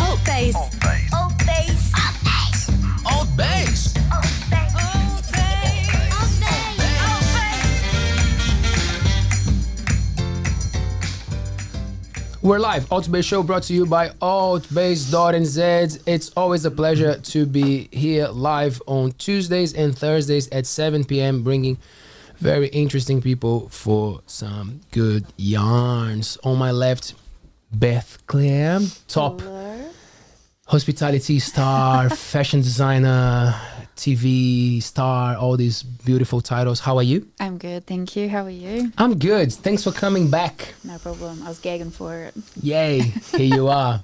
ALTBAYS. ALTBAYS. ALTBAYS. We're live. ALTBAYS Show brought to you by ALTBAYS.nz. It's always a pleasure to be here live on Tuesdays and Thursdays at 7 p.m. bringing very interesting people for some good yarns. On my left, Beth Claire, top hospitality star, fashion designer, TV star, all these beautiful titles. How are you? I'm good, thank you. How are you? I'm good. Thanks for coming back. No problem. I was gagging for it. Yay, here you are.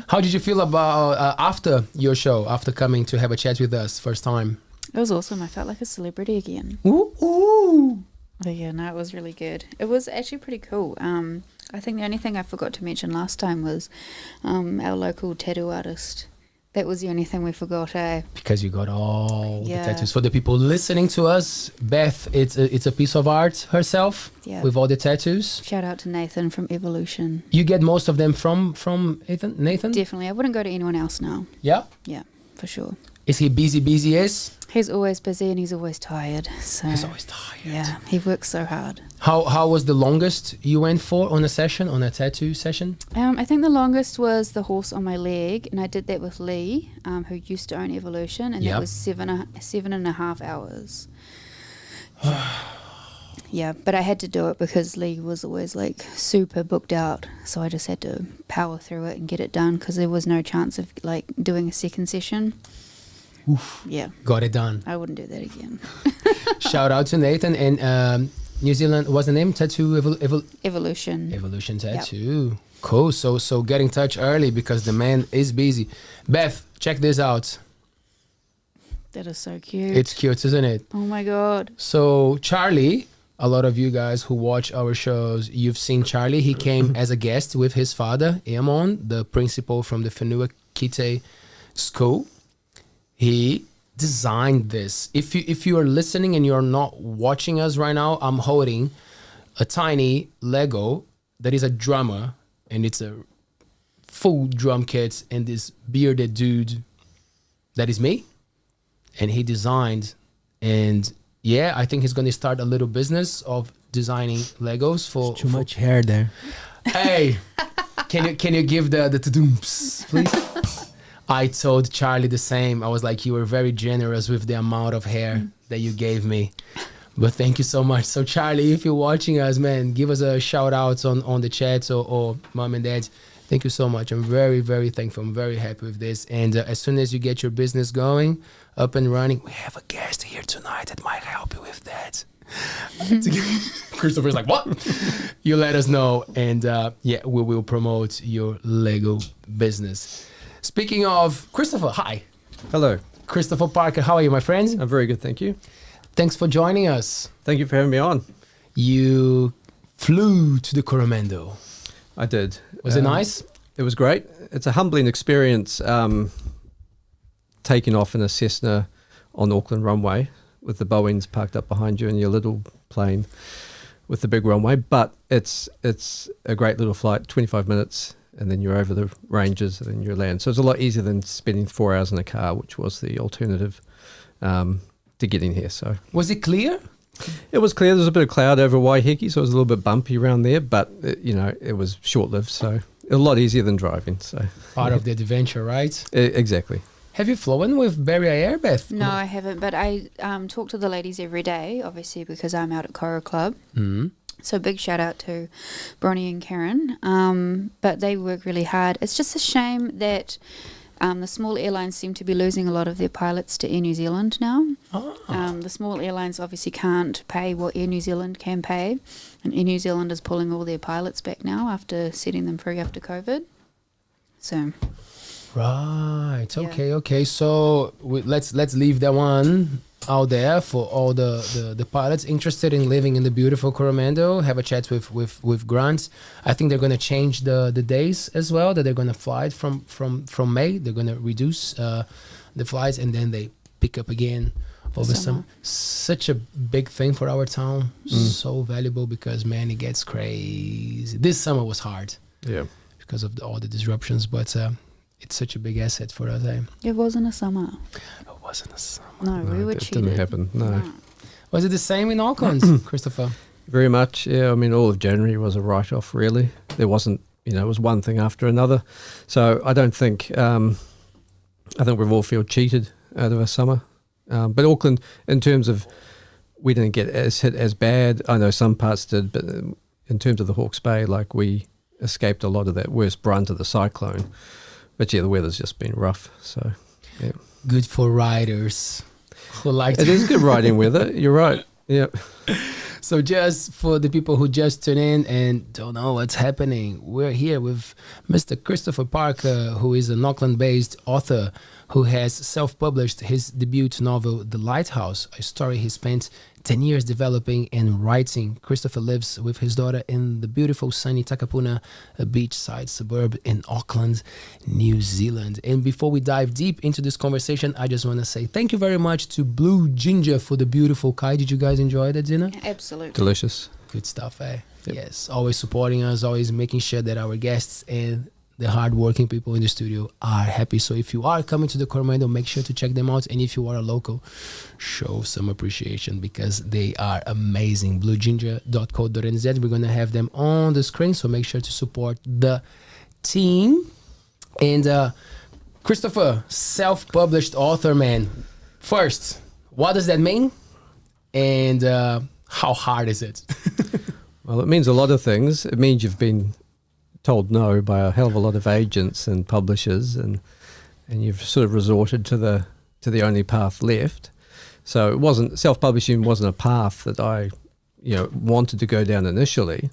How did you feel about after your show, after coming to have a chat with us first time? It was awesome. I felt like a celebrity again. Ooh, ooh. But yeah, no, it was really good. It was actually pretty cool. I think the only thing I forgot to mention last time was our local tattoo artist. That was the only thing we forgot, eh? Because you got all the tattoos. For the people listening to us, Beth, it's a piece of art herself with all the tattoos. Shout out to Nathan from Evolution. You get most of them from Nathan? Definitely. I wouldn't go to anyone else now. Yeah? Yeah, for sure. Is he busy as? He's always busy and he's always tired. So he's always tired. Yeah, he works so hard. How was the longest you went for on a tattoo session? I think the longest was the horse on my leg, and I did that with Lee, who used to own Evolution, and that was 7.5 hours. Yeah, but I had to do it because Lee was always like super booked out, so I just had to power through it and get it done because there was no chance of like doing a second session. Oof. Yeah. Got it done. I wouldn't do that again. Shout out to Nathan and New Zealand, what's the name? Tattoo Evolution. Evolution Tattoo. Yep. Cool. So get in touch early because the man is busy. Beth, check this out. That is so cute. It's cute, isn't it? Oh my God. So Charlie, a lot of you guys who watch our shows, you've seen Charlie. He came as a guest with his father, Eamon, the principal from the Whenua Kite School. He designed this. If you are listening and you're not watching us right now, I'm holding a tiny Lego that is a drummer, and it's a full drum kit, and this bearded dude that is me, and he designed. And yeah, I think he's going to start a little business of designing Legos for too much hair there. Hey, can you give the ta-dooms, please? I told Charlie the same. I was like, you were very generous with the amount of hair that you gave me. But thank you so much. So Charlie, if you're watching us, man, give us a shout out on the chat or mom and dad. Thank you so much. I'm very, very thankful. I'm very happy with this. And as soon as you get your business going, up and running, we have a guest here tonight that might help you with that. Christopher's like, what? You let us know. And yeah, we will promote your Lego business. Speaking of Christopher, hi. Hello. Christopher Parker, how are you, my friend? I'm very good, thank you. Thanks for joining us. Thank you for having me on. You flew to the Coromandel. I did. Was it nice? It was great. It's a humbling experience taking off in a Cessna on Auckland runway with the Boeings parked up behind you and your little plane with the big runway. But it's a great little flight, 25 minutes. And then you're over the ranges and then you land. So it's a lot easier than spending 4 hours in a car, which was the alternative to getting here. So was it clear? It was clear. There was a bit of cloud over Waiheke, so it was a little bit bumpy around there, but it was short-lived, so a lot easier than driving. So part of the adventure, right? Exactly. Have you flown with Barrier Air, Beth? No, I haven't, but I talk to the ladies every day, obviously, because I'm out at Koro Club. Mm-hmm. So big shout out to Bronnie and Karen. But they work really hard. It's just a shame that the small airlines seem to be losing a lot of their pilots to Air New Zealand now. Oh. The small airlines obviously can't pay what Air New Zealand can pay. And Air New Zealand is pulling all their pilots back now after setting them free after COVID. So... Right. Okay. So let's leave that one out there for all the pilots interested in living in the beautiful Coromandel. Have a chat with Grant. I think they're going to change the days as well. That they're going to fly from May. They're going to reduce the flights, and then they pick up again over some such a big thing for our town. So valuable because man, it gets crazy. This summer was hard because of all the disruptions, but it's such a big asset for us. It wasn't a summer. It wasn't a summer. No, we were it cheated. didn't happen. No. Was it the same in Auckland, Christopher? Very much, yeah. I mean, all of January was a write-off, really. There wasn't, it was one thing after another. So I don't think, I think we've all felt cheated out of our summer. But Auckland, in terms of, we didn't get hit as bad. I know some parts did, but in terms of the Hawke's Bay, like we escaped a lot of that worst brunt of the cyclone. But yeah, the weather's just been rough. So, yeah. Good for riders who like it is good riding weather. You're right. Yep. So just for the people who just tune in and don't know what's happening, we're here with Mr. Christopher Parker, who is an Auckland-based author who has self-published his debut novel, The Lighthouse, a story he spent 10 years developing and writing. Christopher lives with his daughter in the beautiful sunny Takapuna, a beachside suburb in Auckland, New Zealand. And before we dive deep into this conversation, I just want to say thank you very much to Blue Ginger for the beautiful kai. Did you guys enjoy that dinner? Absolutely. Delicious. Good stuff, eh? Yep. Yes, always supporting us, always making sure that our guests and the hardworking people in the studio are happy. So if you are coming to the Coromandel, make sure to check them out. And if you are a local, show some appreciation because they are amazing. blueginger.co.nz. We're going to have them on the screen, so make sure to support the team. And Christopher, self-published author, man. First, what does that mean? And how hard is it? Well, it means a lot of things. It means you've been told no by a hell of a lot of agents and publishers, and you've sort of resorted to the only path left. So it wasn't, self-publishing wasn't a path that I wanted to go down initially.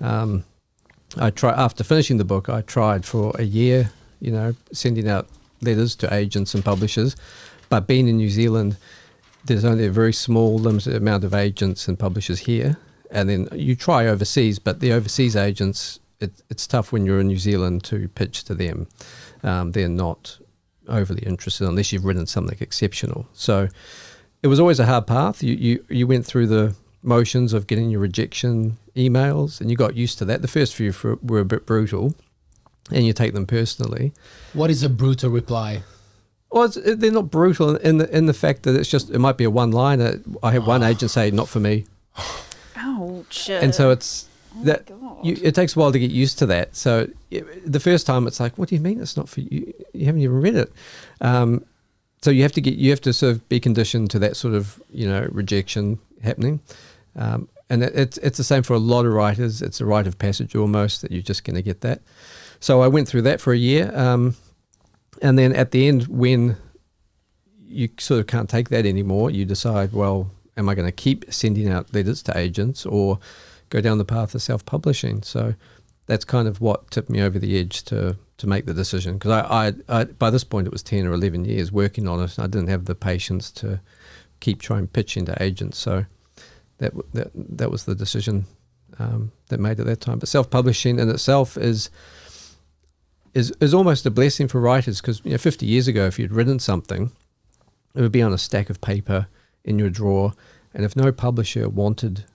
After finishing the book, I tried for a year, sending out letters to agents and publishers, but being in New Zealand, there's only a very small limited amount of agents and publishers here, and then you try overseas, but the overseas agents, it's tough when you're in New Zealand to pitch to them. They're not overly interested unless you've written something exceptional. So it was always a hard path. You went through the motions of getting your rejection emails, and you got used to that. The first few were a bit brutal, and you take them personally. What is a brutal reply? Well, they're not brutal in the fact that it might be a one-liner. I had one agent say, "Not for me," Ouch. and so it's. Oh That my God. it takes a while to get used to that. So the first time it's like, what do you mean it's not for you? You haven't even read it. So you have to sort of be conditioned to that sort of rejection happening. And it's the same for a lot of writers. It's a rite of passage almost that you're just going to get that. So I went through that for a year, and then at the end, when you sort of can't take that anymore, you decide, well, am I going to keep sending out letters to agents or go down the path of self-publishing? So that's kind of what tipped me over the edge to make the decision, because I by this point it was 10 or 11 years working on it, and I didn't have the patience to keep trying pitching to agents. So that was the decision that made at that time. But self-publishing in itself is almost a blessing for writers, because 50 years ago, if you'd written something, it would be on a stack of paper in your drawer, and if no publisher wanted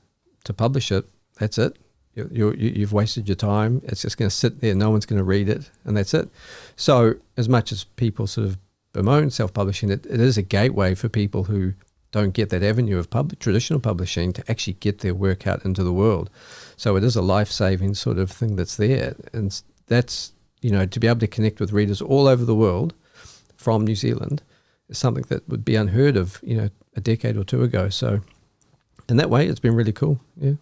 to publish it, that's it. You've wasted your time. It's just going to sit there. No one's going to read it, and that's it. So as much as people sort of bemoan self-publishing, it is a gateway for people who don't get that avenue of traditional publishing to actually get their work out into the world. So it is a life-saving sort of thing that's there. And that's, to be able to connect with readers all over the world from New Zealand is something that would be unheard of, a decade or two ago. So in that way, it's been really cool. Yeah.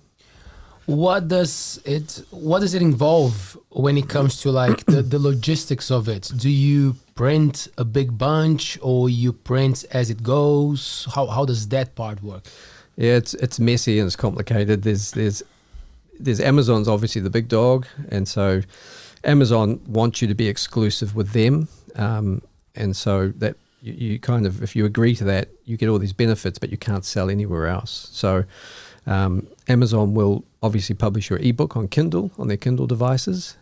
What does it involve when it comes to like the logistics of it? Do you print a big bunch or you print as it goes? How does that part work? Yeah, it's messy and it's complicated. There's Amazon's obviously the big dog, and so Amazon wants you to be exclusive with them, and so that you kind of, if you agree to that, you get all these benefits, but you can't sell anywhere else. So Amazon will obviously publish your ebook on Kindle, on their Kindle devices.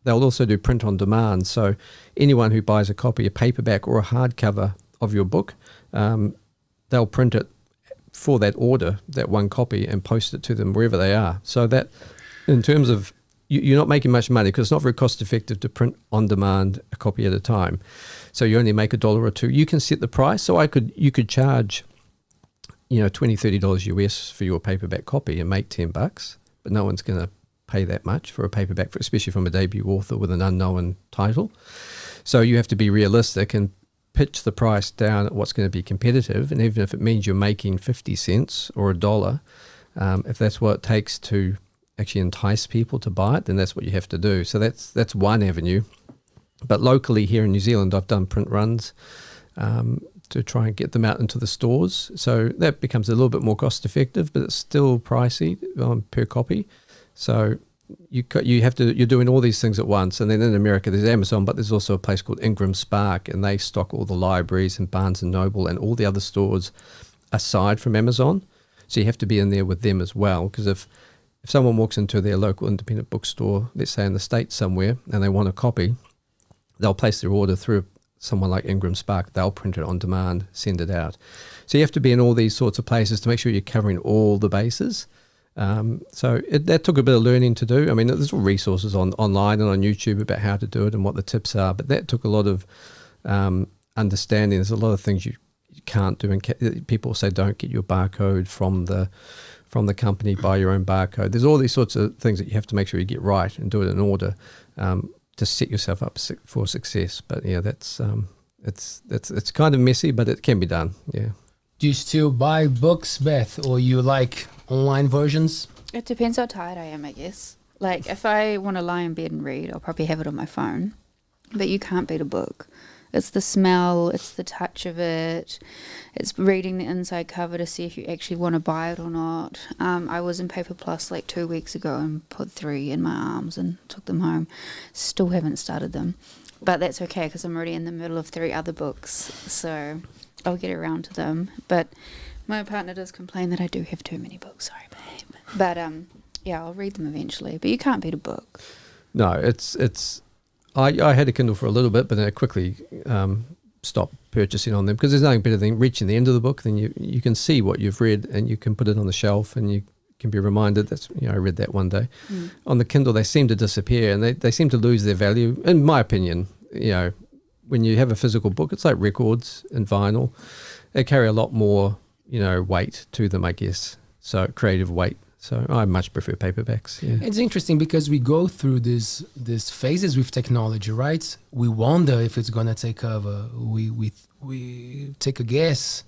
They'll also do print on demand. So anyone who buys a copy, a paperback or a hardcover of your book, they'll print it for that order, that one copy, and post it to them wherever they are. So that, in terms of, you're not making much money because it's not very cost effective to print on demand a copy at a time. So you only make $1 or $2. You can set the price. So you could charge, $20, $30 US for your paperback copy and make $10, but no one's going to pay that much for a paperback, especially from a debut author with an unknown title. So you have to be realistic and pitch the price down at what's going to be competitive. And even if it means you're making 50 cents or $1, if that's what it takes to actually entice people to buy it, then that's what you have to do. So that's one avenue. But locally here in New Zealand, I've done print runs to try and get them out into the stores. So that becomes a little bit more cost effective, but it's still pricey per copy. So you're doing all these things at once. And then in America, there's Amazon, but there's also a place called Ingram Spark, and they stock all the libraries and Barnes and Noble and all the other stores aside from Amazon. So you have to be in there with them as well, because if someone walks into their local independent bookstore, let's say in the States somewhere, and they want a copy, they'll place their order through someone like Ingram Spark. They'll print it on demand, send it out. So you have to be in all these sorts of places to make sure you're covering all the bases. That took a bit of learning to do. I mean, there's all resources online and on YouTube about how to do it and what the tips are, but that took a lot of understanding. There's a lot of things you can't do, and people say don't get your barcode from the company, buy your own barcode. There's all these sorts of things that you have to make sure you get right and do it in order to set yourself up for success. But yeah, that's it's kind of messy, but it can be done. Yeah. Do you still buy books, Beth, or you like online versions? It depends how tired I am, I guess. Like, if I want to lie in bed and read, I'll probably have it on my phone. But you can't beat a book. It's the smell, it's the touch of it, it's reading the inside cover to see if you actually want to buy it or not. I was in Paper Plus like 2 weeks ago and put 3 in my arms and took them home. Still haven't started them. But that's okay because I'm already in the middle of 3 other books. So I'll get around to them. But my partner does complain that I do have too many books. Sorry, babe. But yeah, I'll read them eventually. But you can't beat a book. No, it's. I had a Kindle for a little bit, but then I quickly stopped purchasing on them because there's nothing better than reaching the end of the book. Then you can see what you've read and you can put it on the shelf and you can be reminded that's, I read that one day. On the Kindle, they seem to disappear and they seem to lose their value. In my opinion, when you have a physical book, it's like records and vinyl. They carry a lot more, weight to them, I guess. So creative weight. So I much prefer paperbacks. Yeah. It's interesting because we go through these phases with technology, right? We wonder if it's gonna take over. We take a guess.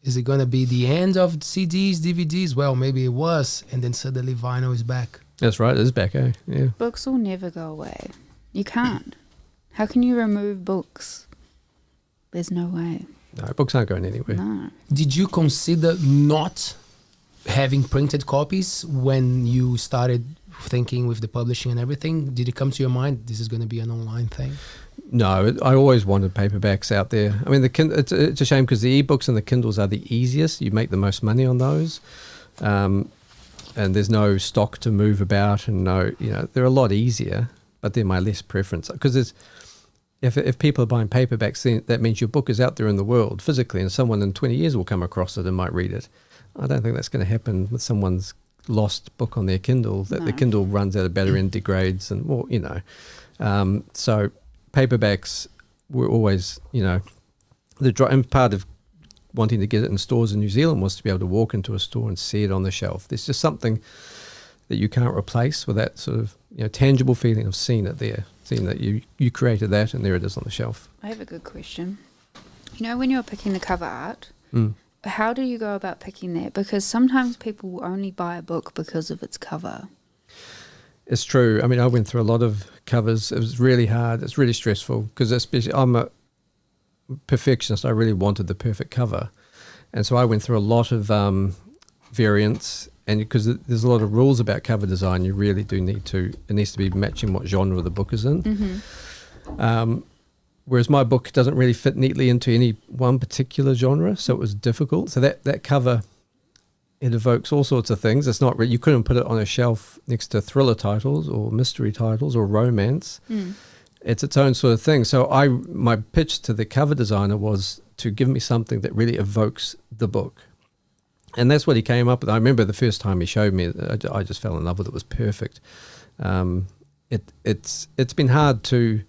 Is it gonna be the end of CDs, DVDs? Well, maybe it was, and then suddenly vinyl is back. That's right, it is back, eh? Yeah. Books will never go away. You can't. How can you remove books? There's no way. No, books aren't going anywhere. No. Did you consider not having printed copies when you started thinking with the publishing and everything? Did it come to your mind this is going to be an online thing? No, I always wanted paperbacks out there. I mean, it's a shame because the ebooks and the Kindles are the easiest. You make the most money on those, and there's no stock to move about, and they're a lot easier. But they're my less preference because if people are buying paperbacks, then that means your book is out there in the world physically, and someone in 20 years will come across it and might read it. I don't think that's going to happen with someone's lost book on their Kindle, that the Kindle runs out of battery and degrades and, so paperbacks were always, and part of wanting to get it in stores in New Zealand was to be able to walk into a store and see it on the shelf. There's just something that you can't replace with that sort of, tangible feeling of seeing it there, seeing that you created that and there it is on the shelf. I have a good question. When you're picking the cover art, how do you go about picking that? Because sometimes people will only buy a book because of its cover. It's true. I mean, I went through a lot of covers. It was really hard. It's really stressful because especially I'm a perfectionist. I really wanted the perfect cover. And so I went through a lot of variants. And because there's a lot of rules about cover design, you really do it needs to be matching what genre the book is in. Mm-hmm. Whereas my book doesn't really fit neatly into any one particular genre, so it was difficult. So that cover, it evokes all sorts of things. It's not you couldn't put it on a shelf next to thriller titles or mystery titles or romance. It's its own sort of thing. So my pitch to the cover designer was to give me something that really evokes the book. And that's what he came up with. I remember the first time he showed me, I just fell in love with it. It was perfect. It's been hard to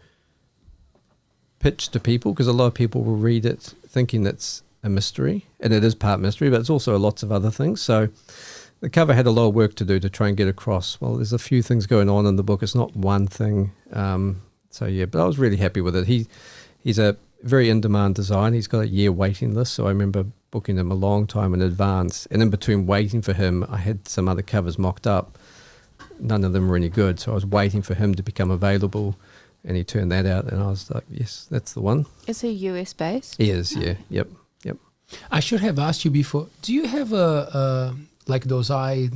pitch to people because a lot of people will read it thinking it's a mystery, and it is part mystery, but it's also lots of other things. So the cover had a lot of work to do to try and get across, well, there's a few things going on in the book. It's not one thing. So yeah, but I was really happy with it. He's a very in-demand designer. He's got a year waiting list, so I remember booking him a long time in advance. And in between waiting for him, I had some other covers mocked up. None of them were any good, so I was waiting for him to become available, and he turned that out, and I was like, yes, that's the one. Is he US based? He is, yeah. Yep. I should have asked you before. Do you have a like those eye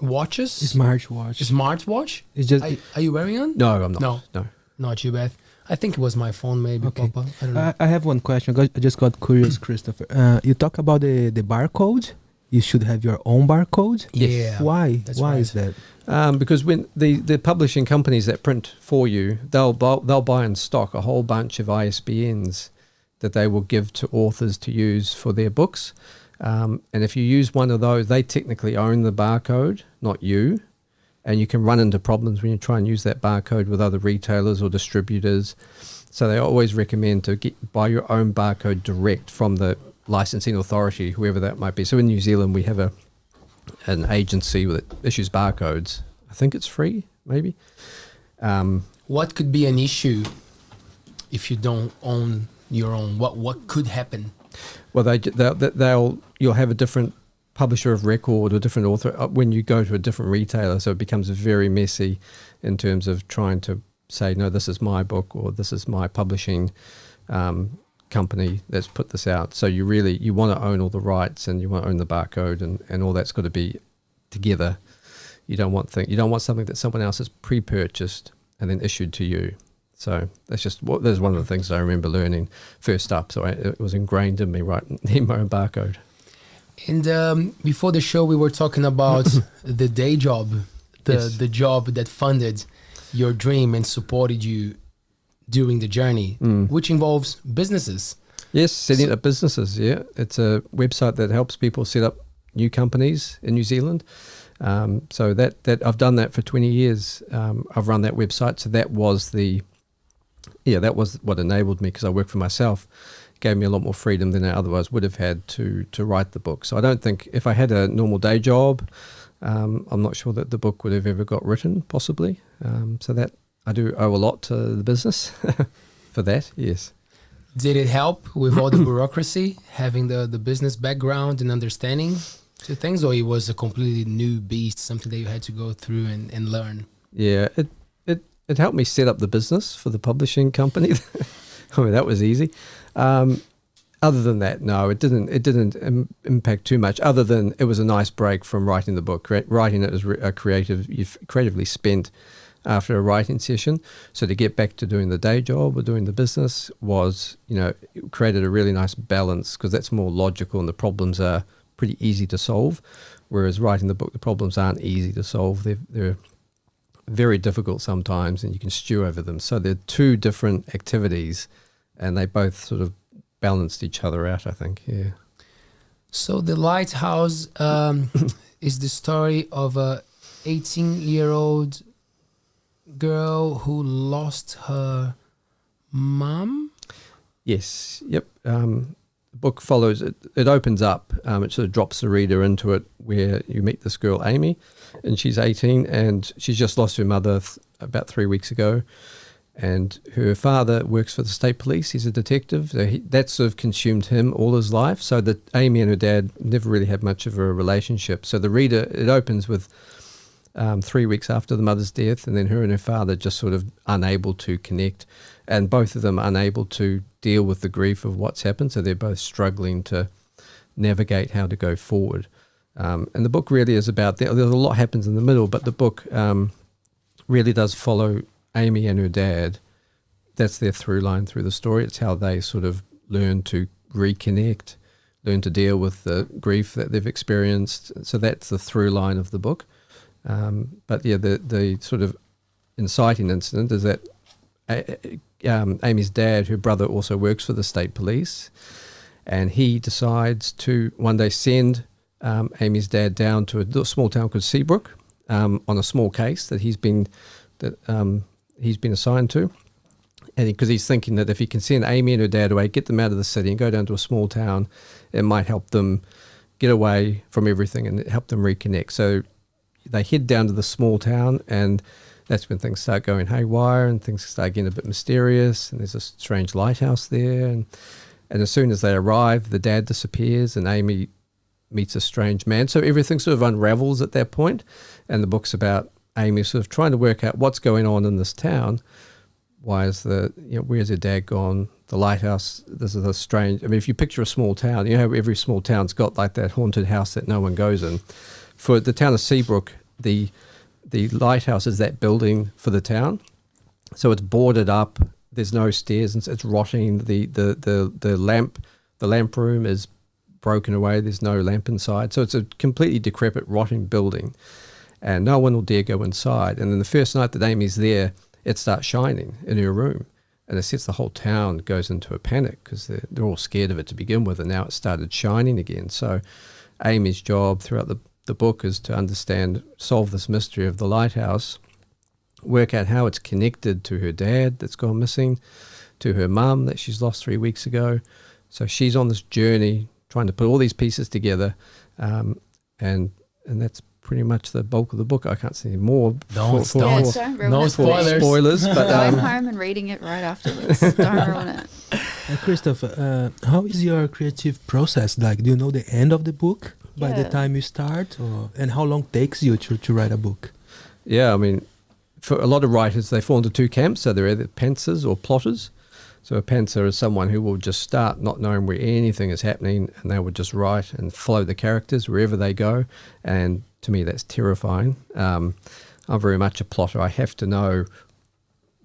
watches? Smartwatch? It's just Are you wearing one? No, I'm not. No. Not you, Beth. I think it was my phone, maybe, Okay. Papa. I don't know. I have one question. I just got curious, Christopher. You talk about the barcode. You should have your own barcode. Yeah. Why? That's Why right. is that? Because when the publishing companies that print for you, they'll buy in stock a whole bunch of ISBNs that they will give to authors to use for their books. And if you use one of those, they technically own the barcode, not you. And you can run into problems when you try and use that barcode with other retailers or distributors. So they always recommend to buy your own barcode direct from the licensing authority, whoever that might be. So in New Zealand, we have an agency that issues barcodes. I think it's free, maybe. What could be an issue if you don't own your own? What could happen? Well, you'll have a different publisher of record or different author when you go to a different retailer, so it becomes very messy in terms of trying to say, no, this is my book, or this is my publishing company that's put this out. So you want to own all the rights, and you want to own the barcode, and all that's got to be together. You don't want something that someone else has pre-purchased and then issued to you. So that's one of the things I remember learning first up. So it was ingrained in me, right, in my own barcode. And before the show, we were talking about the day job, the job that funded your dream and supported you during the journey, which involves businesses. Yes, setting up businesses, yeah. It's a website that helps people set up new companies in New Zealand. So that I've done that for 20 years. I've run that website. So that was what enabled me, because I work for myself. Gave me a lot more freedom than I otherwise would have had to write the book. So I don't think, if I had a normal day job, I'm not sure that the book would have ever got written, possibly. So that I do owe a lot to the business for that, yes. Did it help with all the bureaucracy, having the business background and understanding to things, or it was a completely new beast, something that you had to go through and learn? Yeah, it helped me set up the business for the publishing company. I mean, that was easy. Other than that, no, it didn't impact too much, other than it was a nice break from writing the book. Writing it was you've creatively spent after a writing session. So to get back to doing the day job or doing the business was, it created a really nice balance, because that's more logical and the problems are pretty easy to solve. Whereas writing the book, the problems aren't easy to solve. They're very difficult sometimes, and you can stew over them. So they're two different activities, and they both sort of balanced each other out, I think, yeah. So the Lighthouse is the story of a 18-year-old girl who lost her mom? Yes, yep. The book follows, it opens up, it sort of drops the reader into it, where you meet this girl, Amy, and she's 18, and she's just lost her mother about 3 weeks ago. And her father works for the state police. He's a detective. So that sort of consumed him all his life. So that Amy and her dad never really had much of a relationship. So the reader, it opens with 3 weeks after the mother's death, and then her and her father just sort of unable to connect, and both of them unable to deal with the grief of what's happened. So they're both struggling to navigate how to go forward. And the book really is about, there's a lot happens in the middle, but the book really does follow Amy and her dad. That's their through line through the story. It's how they sort of learn to reconnect, learn to deal with the grief that they've experienced. So that's the through line of the book. But yeah, the sort of inciting incident is that Amy's dad, her brother, also works for the state police, and he decides to one day send Amy's dad down to a little small town called Seabrook on a small case that he's been assigned to. And because he's thinking that if he can send Amy and her dad away, get them out of the city and go down to a small town, it might help them get away from everything and help them reconnect. So they head down to the small town, and that's when things start going haywire and things start getting a bit mysterious, and there's a strange lighthouse there. And as soon as they arrive, the dad disappears and Amy meets a strange man. So everything sort of unravels at that point, and the book's about Amy sort of trying to work out what's going on in this town. Why is where's her dad gone? The lighthouse, this is a strange, I mean, if you picture a small town, you know how every small town's got like that haunted house that no one goes in. For the town of Seabrook, the lighthouse is that building for the town. So it's boarded up, there's no stairs, and it's rotting. The lamp room is broken away, there's no lamp inside. So it's a completely decrepit, rotting building, and no one will dare go inside. And then the first night that Amy's there, it starts shining in her room, and it sets the whole town goes into a panic because they're all scared of it to begin with, and now it started shining again. So Amy's job throughout the book is to solve this mystery of the lighthouse, work out how it's connected to her dad that's gone missing, to her mum that she's lost 3 weeks ago. So she's on this journey trying to put all these pieces together, and that's pretty much the bulk of the book. I can't say any more. Don't ruin no it. spoilers. But I'm home and reading it right afterwards. Don't ruin it. Christopher, how is your creative process? Like, do you know the end of the book by the time you start, and how long takes you to write a book? Yeah, I mean, for a lot of writers, they fall into two camps. So they're either pantsers or plotters. So a pantser is someone who will just start not knowing where anything is happening, and they will just write and follow the characters wherever they go. And to me, that's terrifying. I'm very much a plotter. I have to know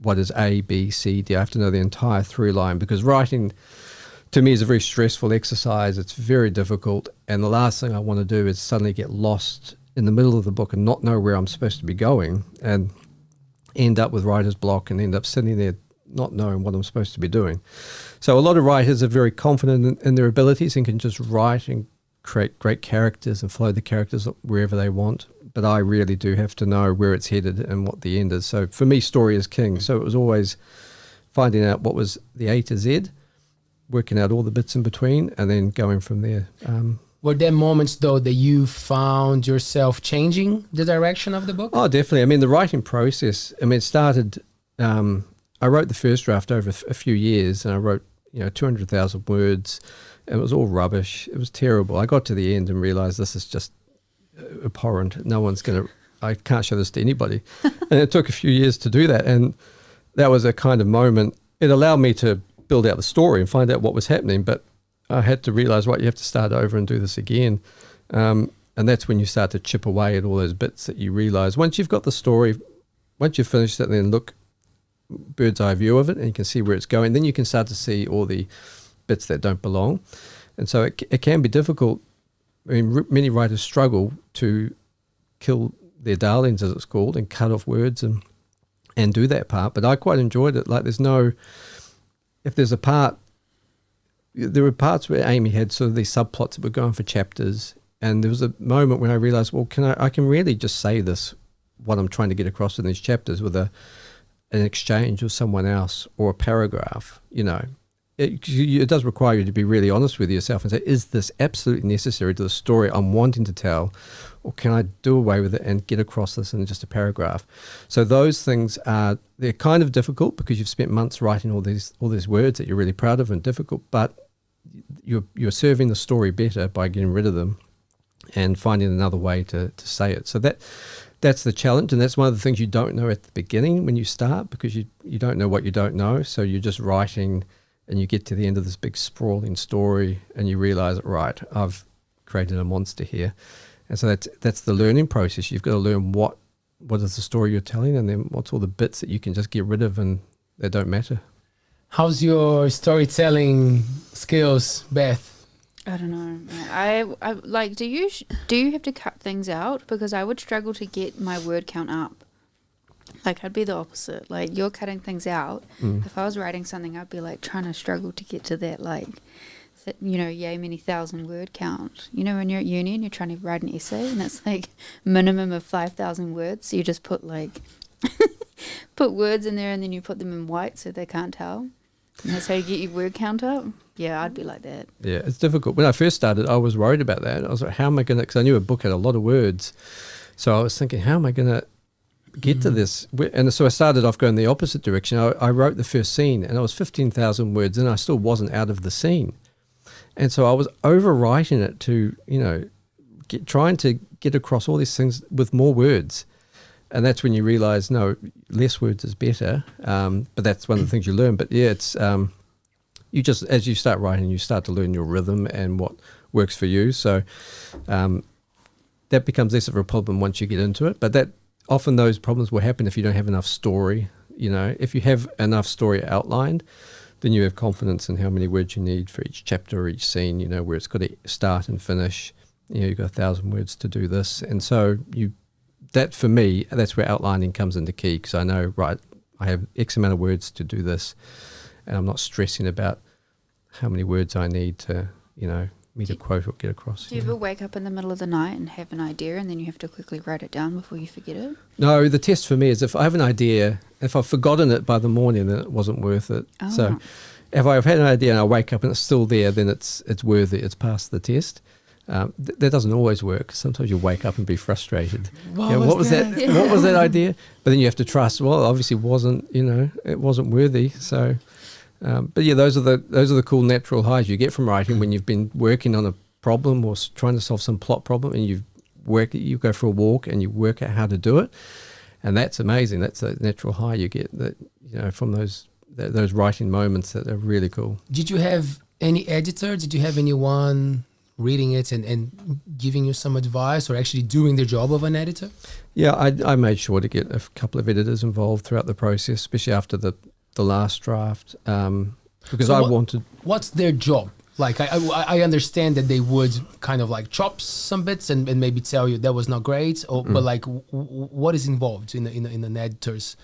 what is A, B, C, D. I have to know the entire through line, because writing, to me, is a very stressful exercise. It's very difficult. And the last thing I want to do is suddenly get lost in the middle of the book and not know where I'm supposed to be going, and end up with writer's block and end up sitting there not knowing what I'm supposed to be doing. So a lot of writers are very confident in their abilities and can just write and create great characters and follow the characters wherever they want. But I really do have to know where it's headed and what the end is. So for me, story is king. So it was always finding out what was the A to Z, working out all the bits in between, and then going from there. Were there moments, though, that you found yourself changing the direction of the book? Oh, definitely. I mean, the writing process, it started... I wrote the first draft over a few years, and I wrote 200,000 words, and it was all rubbish. It was terrible. I got to the end and realized this is just abhorrent. I can't show this to anybody. And it took a few years to do that, and that was a kind of moment. It allowed me to build out the story and find out what was happening, but I had to realize, you have to start over and do this again. And that's when you start to chip away at all those bits that you realize. Once you've got the story, once you've finished it, then look bird's eye view of it, and you can see where it's going. Then you can start to see all the bits that don't belong, and so it can be difficult. I mean, many writers struggle to kill their darlings, as it's called, and cut off words and do that part. But I quite enjoyed it. Like, there were parts where Amy had sort of these subplots that were going for chapters, and there was a moment when I realized, I can really just say this, what I'm trying to get across in these chapters, with an exchange with someone else or a paragraph. It does require you to be really honest with yourself and say, is this absolutely necessary to the story I'm wanting to tell, or can I do away with it and get across this in just a paragraph? So those things they're kind of difficult, because you've spent months writing all these words that you're really proud of, and difficult, but you're serving the story better by getting rid of them and finding another way to say it. So that's the challenge, and that's one of the things you don't know at the beginning when you start, because you don't know what you don't know. So you're just writing, and you get to the end of this big sprawling story, and you realize, right, I've created a monster here. And so that's the learning process. You've got to learn what is the story you're telling, and then what's all the bits that you can just get rid of and that don't matter. How's your storytelling skills, Beth? I don't know. I like. Do you have to cut things out? Because I would struggle to get my word count up. Like, I'd be the opposite. Like, you're cutting things out. If I was writing something, I'd be like trying to struggle to get to that. Like, yay many 1,000-word count. You know, when you're at uni and you're trying to write an essay and it's like minimum of 5,000 words, so you just put put words in there and then you put them in white so they can't tell. And that's how you get your word count up. Yeah, I'd be like that. Yeah, it's difficult. When I first started, I was worried about that. I was like, how am I going to, because I knew a book had a lot of words. So I was thinking, how am I going to get to this? And so I started off going the opposite direction. I wrote the first scene and I was 15,000 words and I still wasn't out of the scene. And so I was overwriting it to, trying to get across all these things with more words. And that's when you realize, no, less words is better. But that's one of the things you learn. But yeah, it's you just, as you start writing, you start to learn your rhythm and what works for you. So that becomes less of a problem once you get into it. But that often those problems will happen if you don't have enough story. If you have enough story outlined, then you have confidence in how many words you need for each chapter or each scene, where it's got to start and finish. You've got 1,000 words to do this. And so that for me, that's where outlining comes into key, because I know, right, I have X amount of words to do this, and I'm not stressing about how many words I need to, meet a quote or get across. Do you ever wake up in the middle of the night and have an idea and then you have to quickly write it down before you forget it? No, the test for me is if I have an idea, if I've forgotten it by the morning, then it wasn't worth it. Oh. So if I've had an idea and I wake up and it's still there, then it's worthy, it's passed the test. That doesn't always work. Sometimes you wake up and be frustrated. What was that? What was that idea? But then you have to trust. Well, it obviously wasn't. It wasn't worthy. So, but yeah, those are the cool natural highs you get from writing when you've been working on a problem or trying to solve some plot problem, and you go for a walk and you work out how to do it, and that's amazing. That's a natural high you get from those writing moments that are really cool. Did you have any editor? Did you have anyone reading it and giving you some advice, or actually doing the job of an editor? Yeah, I made sure to get a couple of editors involved throughout the process, especially after the last draft, because So I wanted. What's their job? Like, I understand that they would kind of like chop some bits and maybe tell you that was not great, but like, what is involved in an editor's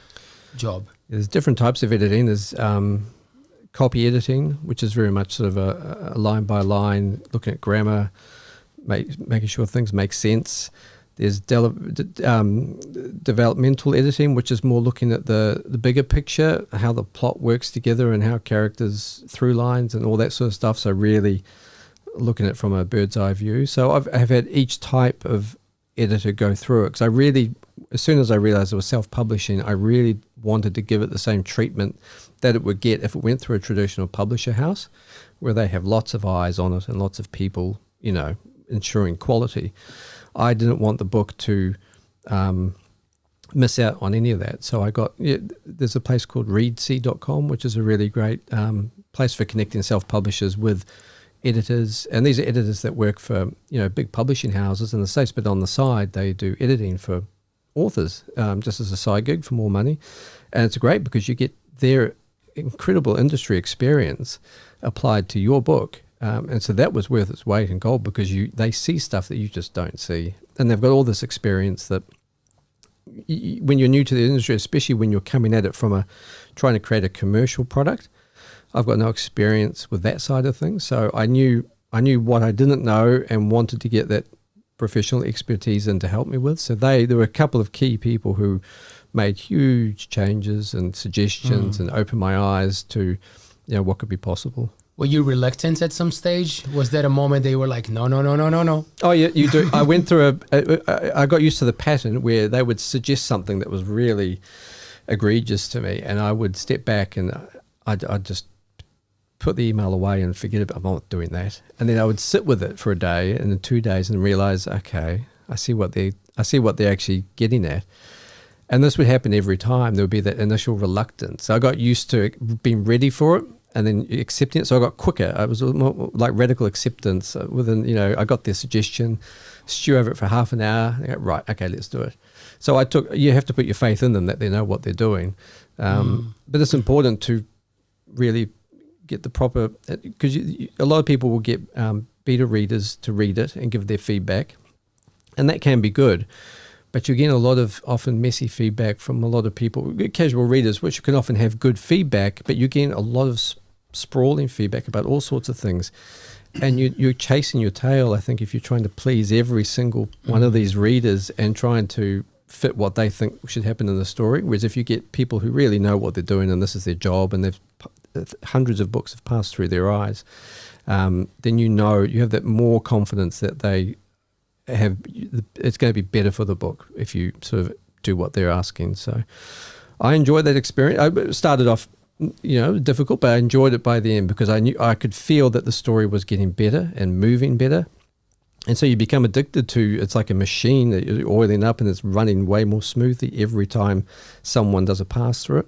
job? There's different types of editing. There's copy editing, which is very much sort of a line by line, looking at grammar, making sure things make sense. There's developmental editing, which is more looking at the bigger picture, how the plot works together and how characters through lines and all that sort of stuff. So really looking at it from a bird's eye view. So I've had each type of editor go through it, because I really, as soon as I realized it was self-publishing, I really wanted to give it the same treatment that it would get if it went through a traditional publisher house, where they have lots of eyes on it and lots of people, ensuring quality. I didn't want the book to miss out on any of that. So there's a place called readsy.com, which is a really great place for connecting self-publishers with editors. And these are editors that work for, big publishing houses in the States, but on the side, they do editing for authors, just as a side gig for more money. And it's great because you get their incredible industry experience applied to your book. And so that was worth its weight in gold, because they see stuff that you just don't see. And they've got all this experience that when you're new to the industry, especially when you're coming at it from trying to create a commercial product, I've got no experience with that side of things. So I knew what I didn't know and wanted to get that professional expertise in to help me with. So there were a couple of key people who made huge changes and suggestions and opened my eyes to, what could be possible. Were you reluctant at some stage? Was that a moment they were like, no? Oh yeah, you do. I went through I got used to the pattern where they would suggest something that was really egregious to me, and I would step back and I'd just put the email away and forget about, I'm not doing that. And then I would sit with it for a day and then 2 days and realize, okay, I see what they're actually getting at. And this would happen every time. There would be that initial reluctance. I got used to being ready for it and then accepting it. So I got quicker. I was more like radical acceptance within, I got their suggestion, stew over it for half an hour. I go, right, okay, let's do it. So you have to put your faith in them that they know what they're doing. But it's important to really get the proper, because a lot of people will get beta readers to read it and give their feedback, and that can be good. But you're getting a lot of often messy feedback from a lot of people, casual readers, which can often have good feedback, but you're getting a lot of sprawling feedback about all sorts of things. and you're chasing your tail. I think if you're trying to please every single one of these readers and trying to fit what they think should happen in the story, whereas if you get people who really know what they're doing and this is their job and they've hundreds of books have passed through their eyes, then you have that more confidence that they have. It's going to be better for the book if you sort of do what they're asking. So I enjoyed that experience. I started off, difficult, but I enjoyed it by the end because I knew I could feel that the story was getting better and moving better. And so you become addicted to, it's like a machine that you're oiling up and it's running way more smoothly every time someone does a pass through it.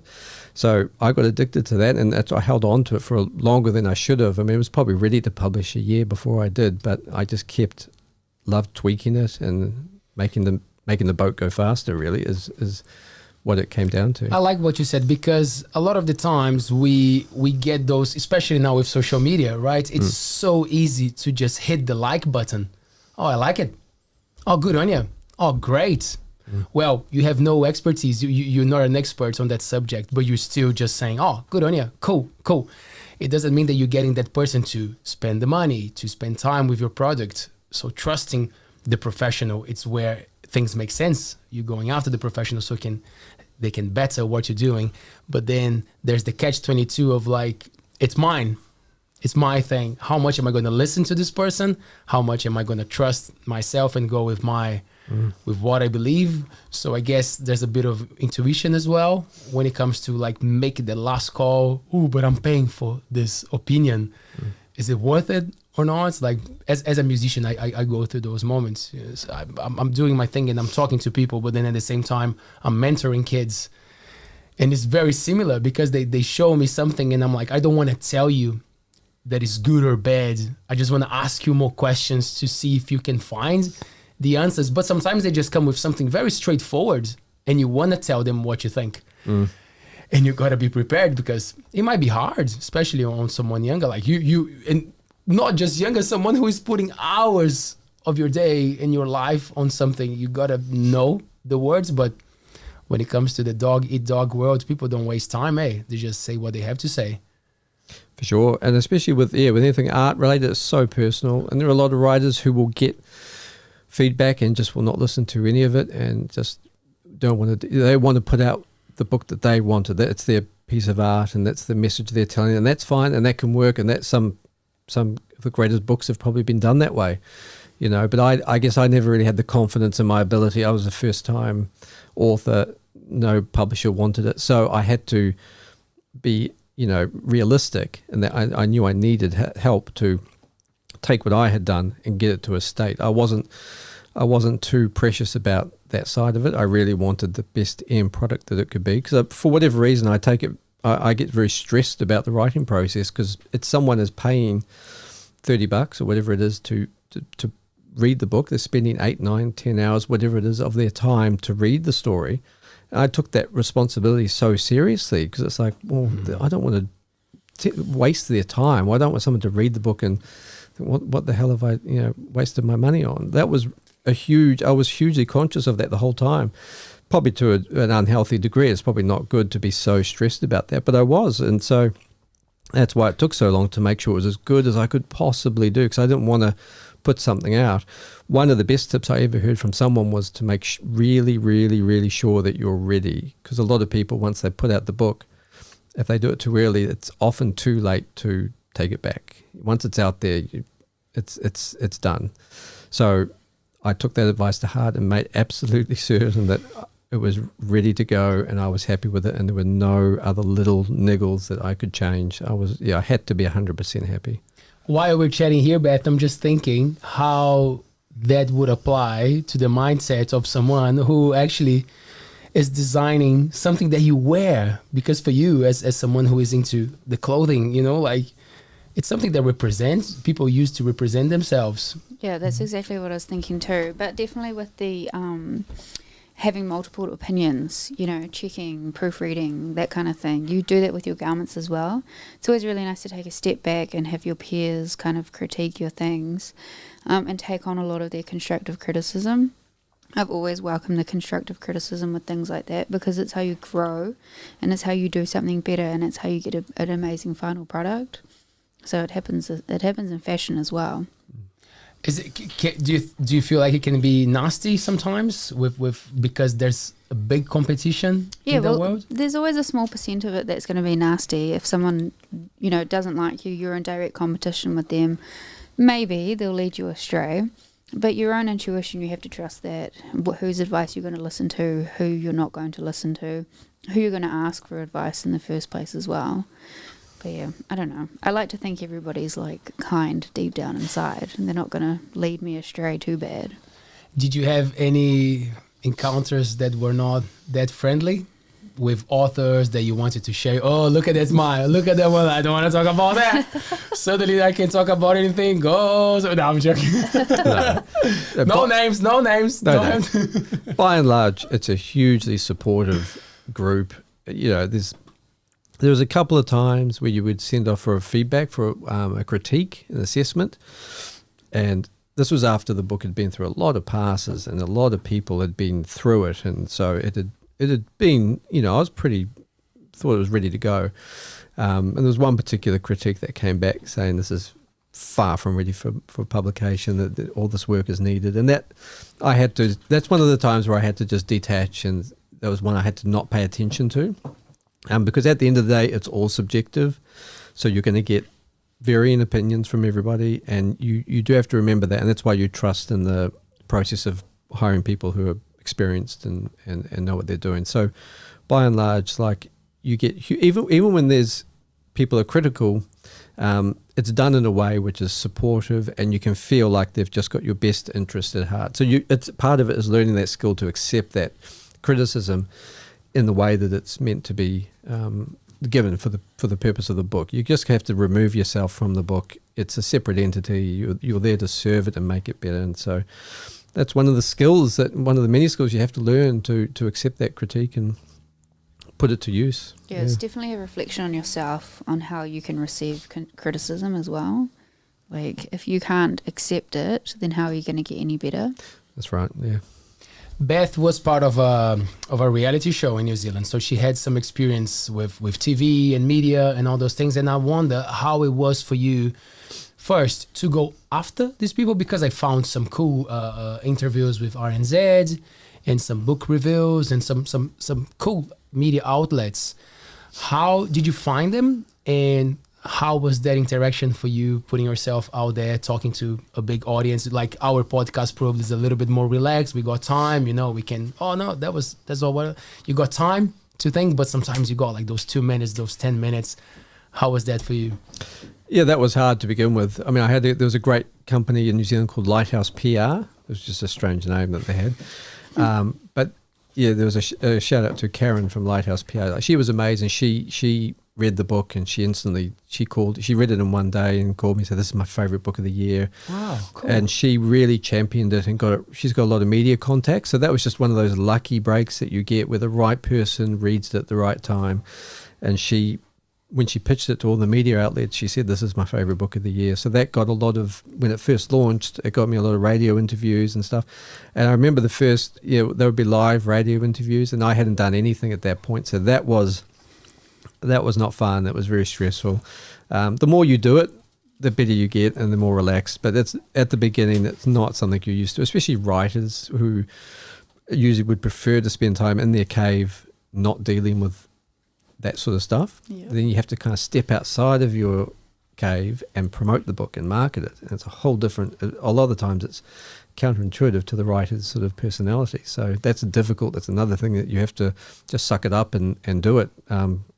So I got addicted to that, and I held on to it for longer than I should have. I mean, it was probably ready to publish a year before I did, but I just loved tweaking it and making the boat go faster, really, is what it came down to. I like what you said, because a lot of the times we get those, especially now with social media, right? It's so easy to just hit the like button. Oh, I like it. Oh, good on you. Oh, great. Well, you have no expertise. You're not an expert on that subject, but you're still just saying, oh, good on you. Cool. It doesn't mean that you're getting that person to spend the money, to spend time with your product. So trusting the professional, it's where things make sense. You're going after the professional so they can better what you're doing. But then there's the catch-22 of like, it's mine. It's my thing. How much am I going to listen to this person? How much am I going to trust myself and go with with what I believe? So I guess there's a bit of intuition as well when it comes to like making the last call. Ooh, but I'm paying for this opinion. Is it worth it or not? It's like as a musician, I go through those moments. Yes, I'm doing my thing and I'm talking to people, but then at the same time, I'm mentoring kids. And it's very similar because they show me something and I'm like, I don't want to tell you that is good or bad. I just want to ask you more questions to see if you can find the answers. But sometimes they just come with something very straightforward and you want to tell them what you think. And you got to be prepared because it might be hard, especially on someone younger, like you, and not just younger, someone who is putting hours of your day in your life on something. You got to know the words, but when it comes to the dog-eat-dog world, people don't waste time, They just say what they have to say. For sure, and especially with anything art related, it's so personal. And there are a lot of writers who will get feedback and just will not listen to any of it, and just don't want to. They want to put out the book that they wanted. That's their piece of art, and that's the message they're telling, and that's fine, and that can work. And that's some of the greatest books have probably been done that way, But I guess I never really had the confidence in my ability. I was a first-time author. No publisher wanted it, so I had to be realistic, and that I knew I needed help to take what I had done and get it to a state. I wasn't too precious about that side of it. I really wanted the best end product that it could be, because for whatever reason I get very stressed about the writing process, because it's someone is paying $30 or whatever it is to read the book. They're spending 8, 9, 10 hours, whatever it is, of their time to read the story. I took that responsibility so seriously, because it's like, well, I don't want to waste their time. I don't want someone to read the book and think, what the hell have I, wasted my money on? That was I was hugely conscious of that the whole time, probably to an unhealthy degree. It's probably not good to be so stressed about that, but I was. And so that's why it took so long to make sure it was as good as I could possibly do, because I didn't want to put something out. One of the best tips I ever heard from someone was to make really, really, really sure that you're ready, because a lot of people, once they put out the book, if they do it too early, it's often too late to take it back. Once it's out there, it's done. So I took that advice to heart and made absolutely certain that it was ready to go and I was happy with it, and there were no other little niggles that I could change. I had to be 100% happy. While we're chatting here, Beth, I'm just thinking how that would apply to the mindset of someone who actually is designing something that you wear. Because for you, as someone who is into the clothing, like it's something that represents, people use to represent themselves. Yeah, that's exactly what I was thinking too. But definitely with the having multiple opinions, checking, proofreading, that kind of thing. You do that with your garments as well. It's always really nice to take a step back and have your peers kind of critique your things and take on a lot of their constructive criticism. I've always welcomed the constructive criticism with things like that, because it's how you grow and it's how you do something better, and it's how you get an amazing final product. So it happens in fashion as well. Is it? Do you feel like it can be nasty sometimes with because there's a big competition in the world? There's always a small percent of it that's going to be nasty. If someone, doesn't like you, you're in direct competition with them, maybe they'll lead you astray. But your own intuition, you have to trust that. Whose advice you're going to listen to, who you're not going to listen to, who you're going to ask for advice in the first place as well. But yeah, I don't know. I like to think everybody's like kind deep down inside, and they're not going to lead me astray too bad. Did you have any encounters that were not that friendly with authors that you wanted to share? Oh, look at that smile. Look at that one. I don't want to talk about that. Suddenly I can talk about anything. Go. No, I'm joking. No names. No names. No. By and large, it's a hugely supportive group. There was a couple of times where you would send off for a feedback, for a critique, an assessment. And this was after the book had been through a lot of passes and a lot of people had been through it. And so it had been, I thought it was ready to go. And there was one particular critique that came back saying this is far from ready for publication, that all this work is needed. And that's one of the times where I had to just detach, and that was one I had to not pay attention to. Because at the end of the day, it's all subjective. So you're going to get varying opinions from everybody, and you do have to remember that. And that's why you trust in the process of hiring people who are experienced and know what they're doing. So by and large, like you get, even when there's people are critical, it's done in a way which is supportive, and you can feel like they've just got your best interest at heart. So it's part of it is learning that skill to accept that criticism in the way that it's meant to be given for the purpose of the book. You just have to remove yourself from the book. It's a separate entity. You're there to serve it and make it better. And so that's one of the many skills you have to learn to accept that critique and put it to use. Yeah, it's definitely a reflection on yourself, on how you can receive criticism as well. Like, if you can't accept it, then how are you going to get any better? That's right, yeah. Beth was part of a reality show in New Zealand, so she had some experience with TV and media and all those things. And I wonder how it was for you first to go after these people, because I found some cool interviews with RNZ and some book reviews and some cool media outlets. How did you find them, and how was that interaction for you, putting yourself out there, talking to a big audience? Like, our podcast probably is a little bit more relaxed. We got time, we can, that's all what you got time to think, but sometimes you got like those 2 minutes, those 10 minutes. How was that for you? Yeah, that was hard to begin with. I mean, there was a great company in New Zealand called Lighthouse PR. It was just a strange name that they had. But yeah, there was a shout out to Karen from Lighthouse PR. Like, she was amazing. She read the book, and she read it in one day and called me and said, this is my favorite book of the year. Wow, cool. And she really championed it and she's got a lot of media contacts. So that was just one of those lucky breaks that you get where the right person reads it at the right time. And when she pitched it to all the media outlets, she said, this is my favorite book of the year. So that got a lot of, when it first launched, it got me a lot of radio interviews and stuff. And I remember the first, there would be live radio interviews, and I hadn't done anything at that point. So that was not fun. That was very stressful. The more you do it, the better you get and the more relaxed. But that's at the beginning, that's not something you're used to, especially writers who usually would prefer to spend time in their cave, not dealing with that sort of stuff. Yeah. Then you have to kind of step outside of your cave and promote the book and market it. And it's a whole different, a lot of the times it's counterintuitive to the writer's sort of personality. So that's difficult. That's another thing that you have to just suck it up and do it.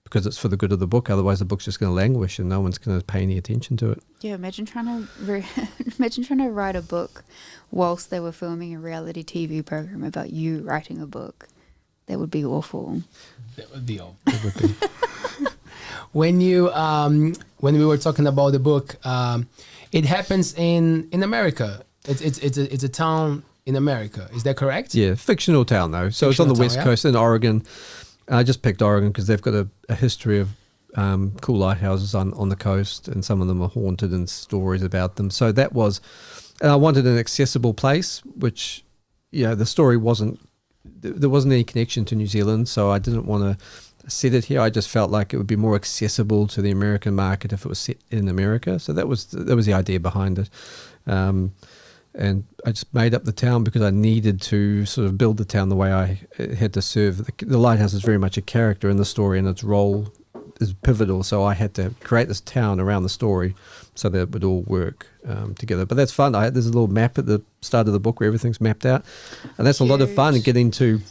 Because it's for the good of the book. Otherwise, the book's just going to languish and no one's going to pay any attention to it. Yeah, imagine trying to write a book whilst they were filming a reality TV program about you writing a book. That would be awful. That would be awful. It would be. When we were talking about the book, it happens in America. It's a town in America. Is that correct? Yeah, fictional town though. So it's on the West Coast in Oregon. I just picked Oregon because they've got a history of cool lighthouses on the coast, and some of them are haunted and stories about them. So that was, and I wanted an accessible place, which, the story there wasn't any connection to New Zealand, so I didn't want to set it here. I just felt like it would be more accessible to the American market if it was set in America. So that was the idea behind it. And I just made up the town because I needed to sort of build the town the way I had to serve. The Lighthouse is very much a character in the story, and its role is pivotal. So I had to create this town around the story so that it would all work together. But that's fun. There's a little map at the start of the book where everything's mapped out, and that's a lot of fun. And getting to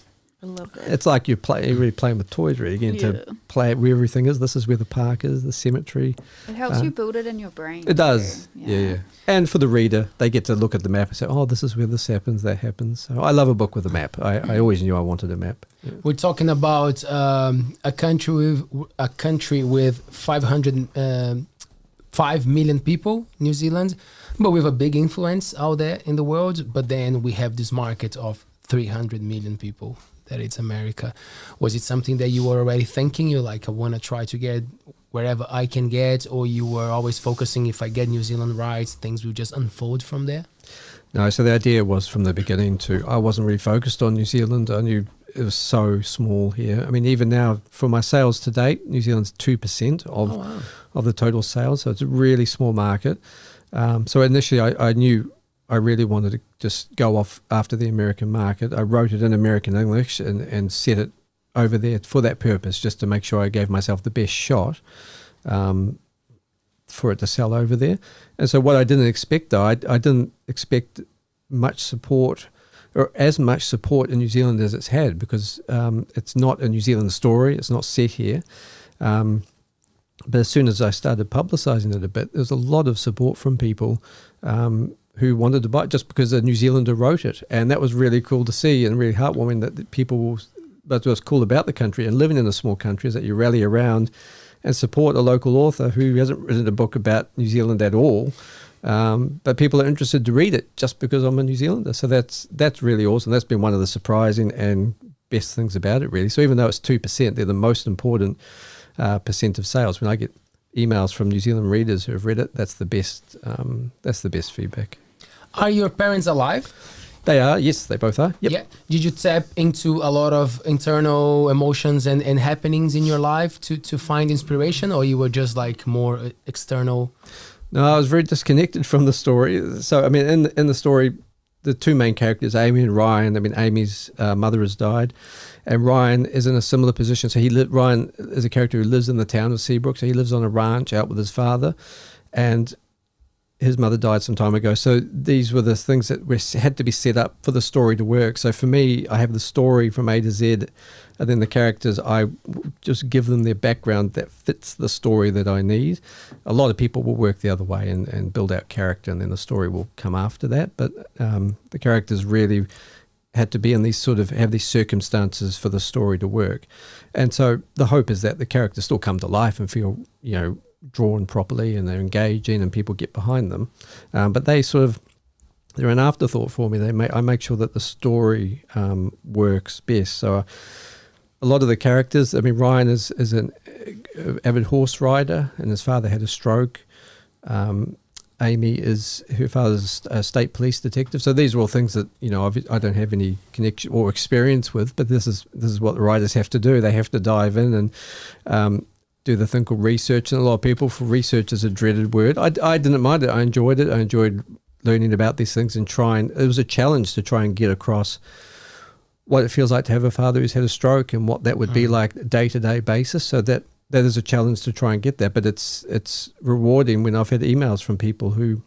I love that. it's like you're really playing with toys, really, getting to play where everything is. This is where the park is, the cemetery. It helps you build it in your brain. It does, too. yeah. And for the reader, they get to look at the map and say, "Oh, this is where this happens, that happens." So I love a book with a map. I always knew I wanted a map. Yeah. We're talking about a country with 5 million people, New Zealand, but with a big influence out there in the world. But then we have this market of 300 million people. That it's America. Was it something that you were already thinking? You're like, I want to try to get wherever I can get, or you were always focusing, if I get New Zealand right, things will just unfold from there? No, so the idea was from the beginning I wasn't really focused on New Zealand. I knew it was so small here. I mean, even now, for my sales to date, New Zealand's 2% of the total sales, so it's a really small market. So initially, I knew I really wanted to just go off after the American market. I wrote it in American English and set it over there for that purpose, just to make sure I gave myself the best shot for it to sell over there. And so what I didn't expect, though, I didn't expect much support, or as much support in New Zealand as it's had, because it's not a New Zealand story. It's not set here. But as soon as I started publicising it a bit, there's a lot of support from people who wanted to buy it just because a New Zealander wrote it. And that was really cool to see and really heartwarming that people, but what's cool about the country and living in a small country is that you rally around and support a local author who hasn't written a book about New Zealand at all. But people are interested to read it just because I'm a New Zealander. So that's really awesome. That's been one of the surprising and best things about it, really. So even though it's 2%, they're the most important percent of sales. When I get emails from New Zealand readers who have read it, that's the best feedback. Are your parents alive? They are, yes, they both are. Yep. Yeah. Did you tap into a lot of internal emotions and happenings in your life to find inspiration, or you were just like more external? No, I was very disconnected from the story. So, I mean, in the story, the two main characters, Amy and Ryan, I mean, Amy's mother has died, and Ryan is in a similar position. So Ryan is a character who lives in the town of Seabrook, so he lives on a ranch out with his father, and his mother died some time ago. So these were the things that had to be set up for the story to work. So for me, I have the story from A to Z, and then the characters, I just give them their background that fits the story that I need. A lot of people will work the other way and build out character, and then the story will come after that. But the characters really had to be in these have these circumstances for the story to work. And so the hope is that the characters still come to life and feel, drawn properly, and they're engaging and people get behind them. But they're an afterthought for me. I make sure that the story works best. So a lot of the characters, I mean, Ryan is an avid horse rider, and his father had a stroke. Amy her father's a state police detective. So these are all things that, I don't have any connection or experience with, but this is what the writers have to do. They have to dive in and do the thing called research. And a lot of people, for research is a dreaded word. I didn't mind it. I enjoyed it. I enjoyed learning about these things and it was a challenge to try and get across what it feels like to have a father who's had a stroke and what that would be like day-to-day basis. So that is a challenge to try and get that, but it's rewarding when I've had emails from people who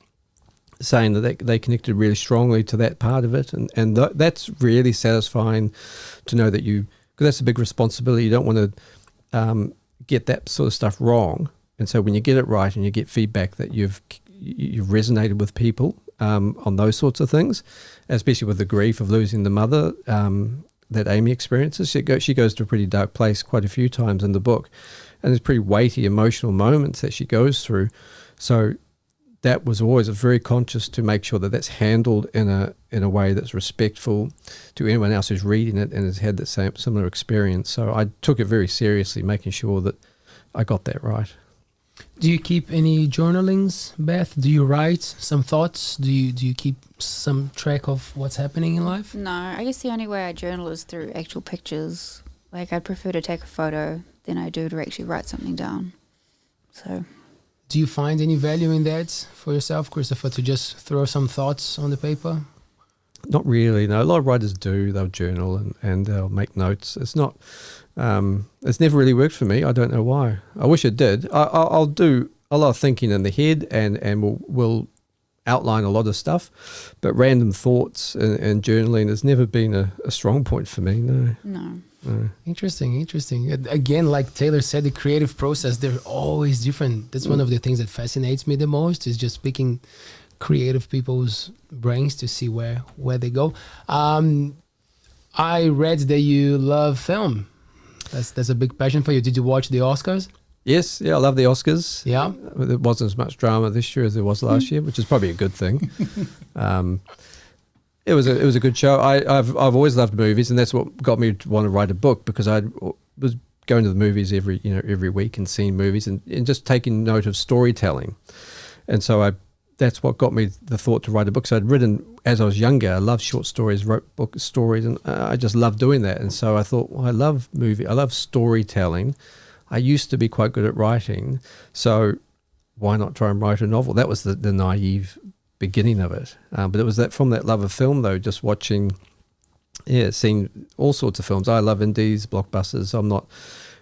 saying that they connected really strongly to that part of it, and that's really satisfying to know that because that's a big responsibility. You don't want to get that sort of stuff wrong, and so when you get it right and you get feedback that you've resonated with people on those sorts of things, especially with the grief of losing the mother that Amy experiences. She goes to a pretty dark place quite a few times in the book, and there's pretty weighty emotional moments that she goes through. So that was always very conscious to make sure that that's handled in a way that's respectful to anyone else who's reading it and has had the similar experience. So I took it very seriously, making sure that I got that right. Do you keep any journalings, Beth? Do you write some thoughts? Do you keep some track of what's happening in life? No, I guess the only way I journal is through actual pictures. Like, I'd prefer to take a photo than I do to actually write something down. So, Do you find any value in that for yourself, Christopher, to just throw some thoughts on the paper? Not really. No, a lot of writers do. They'll journal and they'll make notes. It's not. It's never really worked for me. I don't know why. I wish it did. I'll do a lot of thinking in the head and will outline a lot of stuff, but random thoughts and journaling has never been a strong point for me. No. no. Interesting. Again, like Taylor said, the creative process, they're always different. That's one of the things that fascinates me the most, is just picking creative people's brains to see where they go. I read that you love film. That's a big passion for you. Did you watch the Oscars? Yes, yeah, I love the Oscars. Yeah. There wasn't as much drama this year as there was last year, which is probably a good thing. It was a good show. I've always loved movies, and that's what got me to want to write a book, because I was going to the movies every week and seeing movies and just taking note of storytelling. And so that's what got me the thought to write a book. So I'd written, as I was younger, I loved short stories, wrote book stories, and I just loved doing that. And so I thought, well, I love storytelling. I used to be quite good at writing, so why not try and write a novel? That was the naive beginning of it. But it was from that love of film, though, just watching, seeing all sorts of films. I love indies, blockbusters. I'm not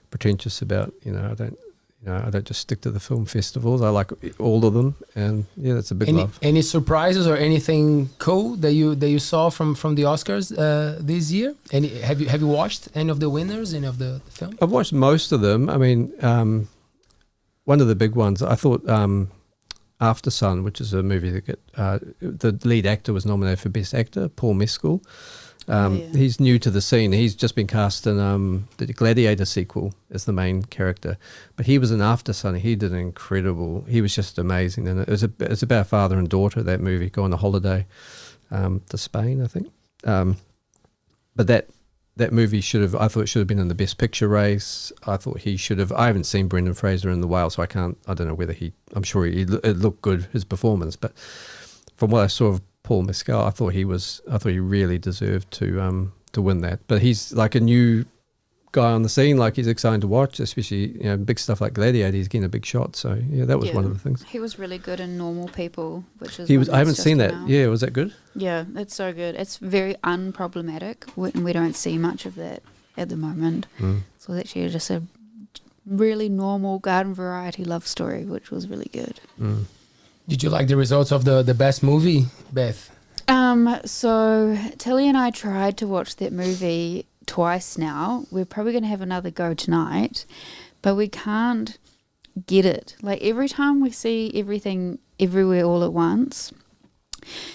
pretentious about, I don't just stick to the film festivals. I like all of them, and that's a big love. Any surprises or anything cool that you saw from the Oscars this year? Have you watched any of the winners, any of the film? I've watched most of them. I mean, one of the big ones, I thought, After Sun, which is a movie that the lead actor was nominated for Best Actor, Paul Mescal. He's new to the scene. He's just been cast in the Gladiator sequel as the main character, but he was in After Sun. He did incredible. He was just amazing, and it's about a father and daughter. That movie, go on a holiday to Spain, I think. But that movie I thought it should have been in the Best Picture race. I thought he should have. I haven't seen Brendan Fraser in The Whale, so I don't know whether I'm sure it looked good, his performance, but from what I saw of Paul Mescal, I thought he really deserved to win that. But he's like a new guy on the scene. Like, he's exciting to watch, especially big stuff like Gladiator. He's getting a big shot. So that was one of the things. He was really good in Normal People, which is I haven't seen that. Yeah, was that good? Yeah, it's so good. It's very unproblematic, and we don't see much of that at the moment. So it's actually just a really normal garden variety love story, which was really good. Did you like the results of the best movie, Beth? So Tilly and I tried to watch that movie twice now. We're probably going to have another go tonight, but we can't get it. Like, every time we see everything everywhere all at once,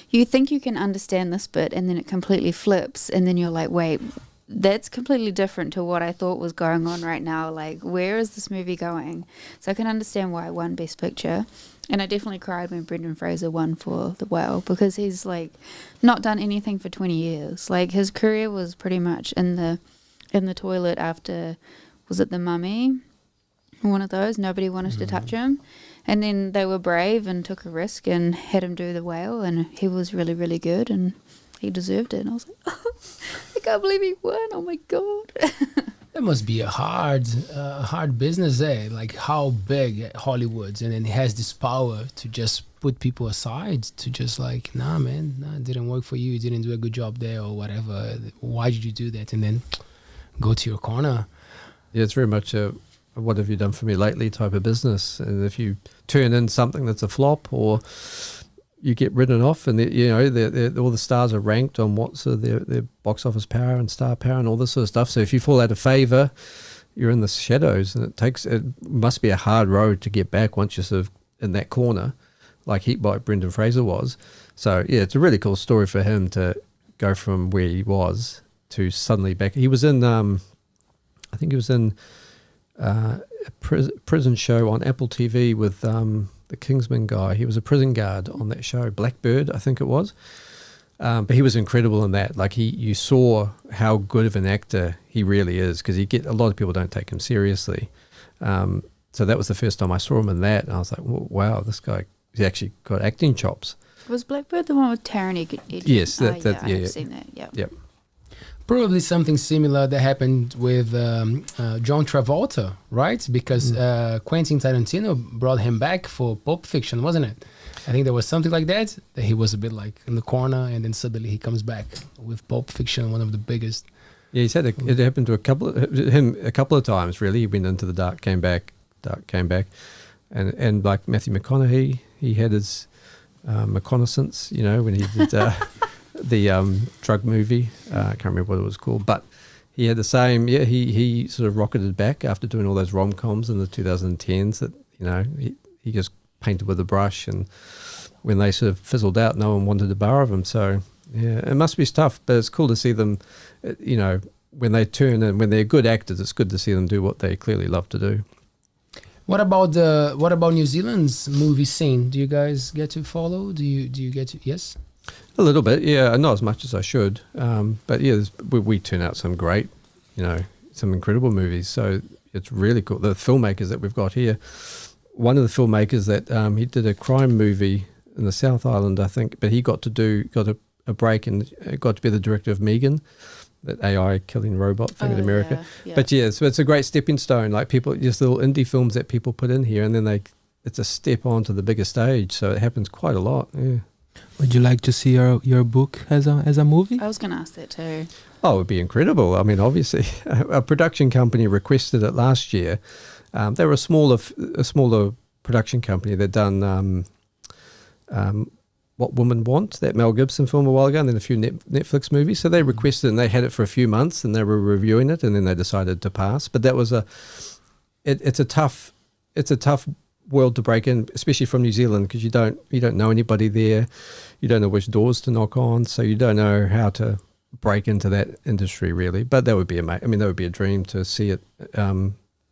you think you can understand this bit, and then it completely flips, and then you're like, wait, that's completely different to what I thought was going on right now. Like, where is this movie going? So I can understand why I won Best Picture. And I definitely cried when Brendan Fraser won for The Whale, because he's like not done anything for 20 years. Like, his career was pretty much in the toilet after, was it The Mummy? One of those. Nobody wanted to touch him. And then they were brave and took a risk and had him do The Whale, and he was really, really good, and he deserved it. And I was like, oh, I can't believe he won. Oh my God. That must be a hard business, eh? Like, how big Hollywood, and then it has this power to just put people aside, to just like, nah, man, it didn't work for you. You didn't do a good job there, or whatever. Why did you do that? And then go to your corner. Yeah, it's very much a what have you done for me lately type of business. And if you turn in something that's a flop, or you get written off, and all the stars are ranked on what's their box office power and star power and all this sort of stuff. So if you fall out of favour, you're in the shadows, and it must be a hard road to get back once you're sort of in that corner, like Brendan Fraser was. So yeah, it's a really cool story for him to go from where he was to suddenly back. He was in, I think he was in a prison show on Apple TV with the Kingsman guy. He was a prison guard on that show, Blackbird, I think it was. But he was incredible in that. Like, you saw how good of an actor he really is, because a lot of people don't take him seriously. So that was the first time I saw him in that, and I was like, wow, this guy, he's actually got acting chops. Was Blackbird the one with Taron Egerton? Yes, I've seen that. Yep. Probably something similar that happened with John Travolta, right? Because Quentin Tarantino brought him back for Pulp Fiction, wasn't it? I think there was something like that he was a bit like in the corner, and then suddenly he comes back with Pulp Fiction, one of the biggest. Yeah, he's had it happened to him a couple of times. Really, he went into the dark, came back, and like Matthew McConaughey, he had his reconnaissance, when he did the drug movie. I can't remember what it was called, but he had the same. Yeah, he sort of rocketed back after doing all those rom-coms in the 2010s. That he just painted with a brush, and when they sort of fizzled out, no one wanted to borrow them. So yeah, it must be tough, but it's cool to see them. When they turn and when they're good actors, it's good to see them do what they clearly love to do. What about New Zealand's movie scene? Do you guys get to follow? Do you get to? Yes. A little bit, yeah. Not as much as I should, but yeah, we turn out some great, some incredible movies. So it's really cool. The filmmakers that we've got here. One of the filmmakers that he did a crime movie in the South Island, I think, but he got a break and got to be the director of Megan, that AI killing robot thing in America. Yeah. But yeah, so it's a great stepping stone. Like people, just little indie films that people put in here, and then it's a step onto the bigger stage. So it happens quite a lot. Yeah. Would you like to see your book as a movie? I was going to ask that too. Oh, it would be incredible. I mean, obviously, a production company requested it last year. They were a smaller production company. They'd done What Women Want, that Mel Gibson film a while ago, and then a few Netflix movies. So they requested, and they had it for a few months, and they were reviewing it, and then they decided to pass. But that was it's a tough world to break in, especially from New Zealand, because you don't know anybody there, you don't know which doors to knock on, so you don't know how to break into that industry really. But that would be that would be a dream to see it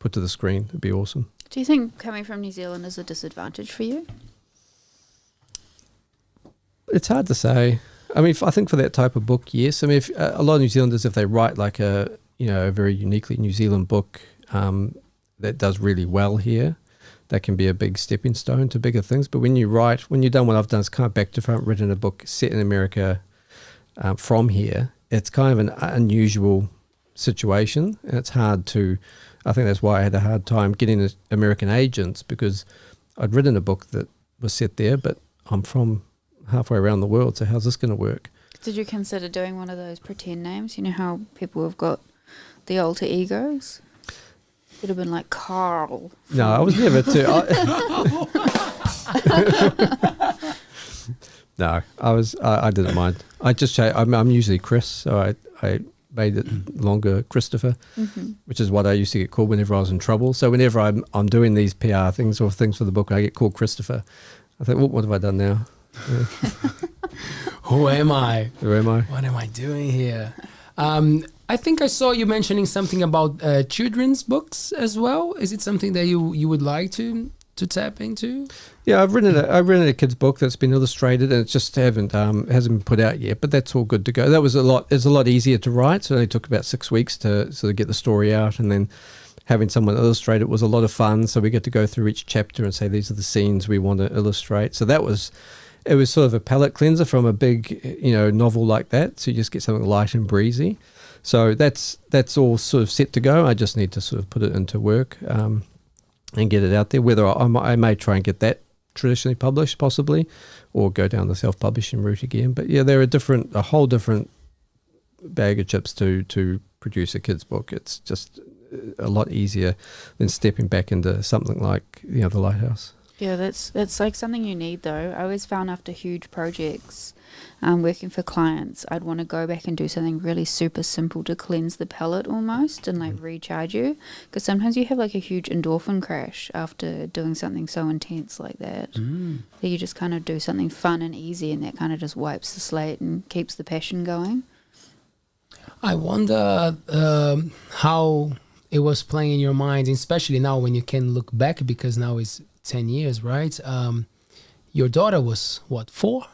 put to the screen. It'd be awesome. Do you think coming from New Zealand is a disadvantage for you? It's hard to say. I mean, I think for that type of book, yes. I mean, if, a lot of New Zealanders, if they write like a very uniquely New Zealand book that does really well here, that can be a big stepping stone to bigger things. But when you've done what I've done, it's kind of back to front, written a book set in America from here. It's kind of an unusual situation, and it's hard to. I think that's why I had a hard time getting American agents, because I'd written a book that was set there, but I'm from halfway around the world, so how's this going to work? Did you consider doing one of those pretend names? You know how people have got the alter egos? It would have been like Carl. No, I was never too. No, I didn't mind. I just I'm usually Chris, so I made it longer Christopher, which is what I used to get called whenever I was in trouble. So whenever I'm doing these PR things or things for the book, I get called Christopher. I think, what have I done now? Yeah. Who am I? Who am I? What am I doing here? I think I saw you mentioning something about children's books as well. Is it something that you would like to tap into? Yeah, I've written a kid's book that's been illustrated, and it just hasn't been put out yet. But that's all good to go. That was it's a lot easier to write. So it only took about 6 weeks to sort of get the story out, and then having someone illustrate it was a lot of fun. So we get to go through each chapter and say these are the scenes we want to illustrate. So it was sort of a palate cleanser from a big novel like that. So you just get something light and breezy. So that's all sort of set to go. I just need to sort of put it into work and get it out there. Whether I may try and get that traditionally published possibly, or go down the self-publishing route again. But yeah, there are a whole different bag of chips to produce a kid's book. It's just a lot easier than stepping back into something like the Lighthouse. Yeah, that's like something you need though. I always found after huge projects, working for clients, I'd want to go back and do something really super simple to cleanse the palate almost and like recharge you. Because sometimes you have like a huge endorphin crash after doing something so intense like that. That you just kind of do something fun and easy, and that kind of just wipes the slate and keeps the passion going. I wonder how it was playing in your mind, especially now when you can look back, because now it's 10 years, right? Your daughter was, what, 4?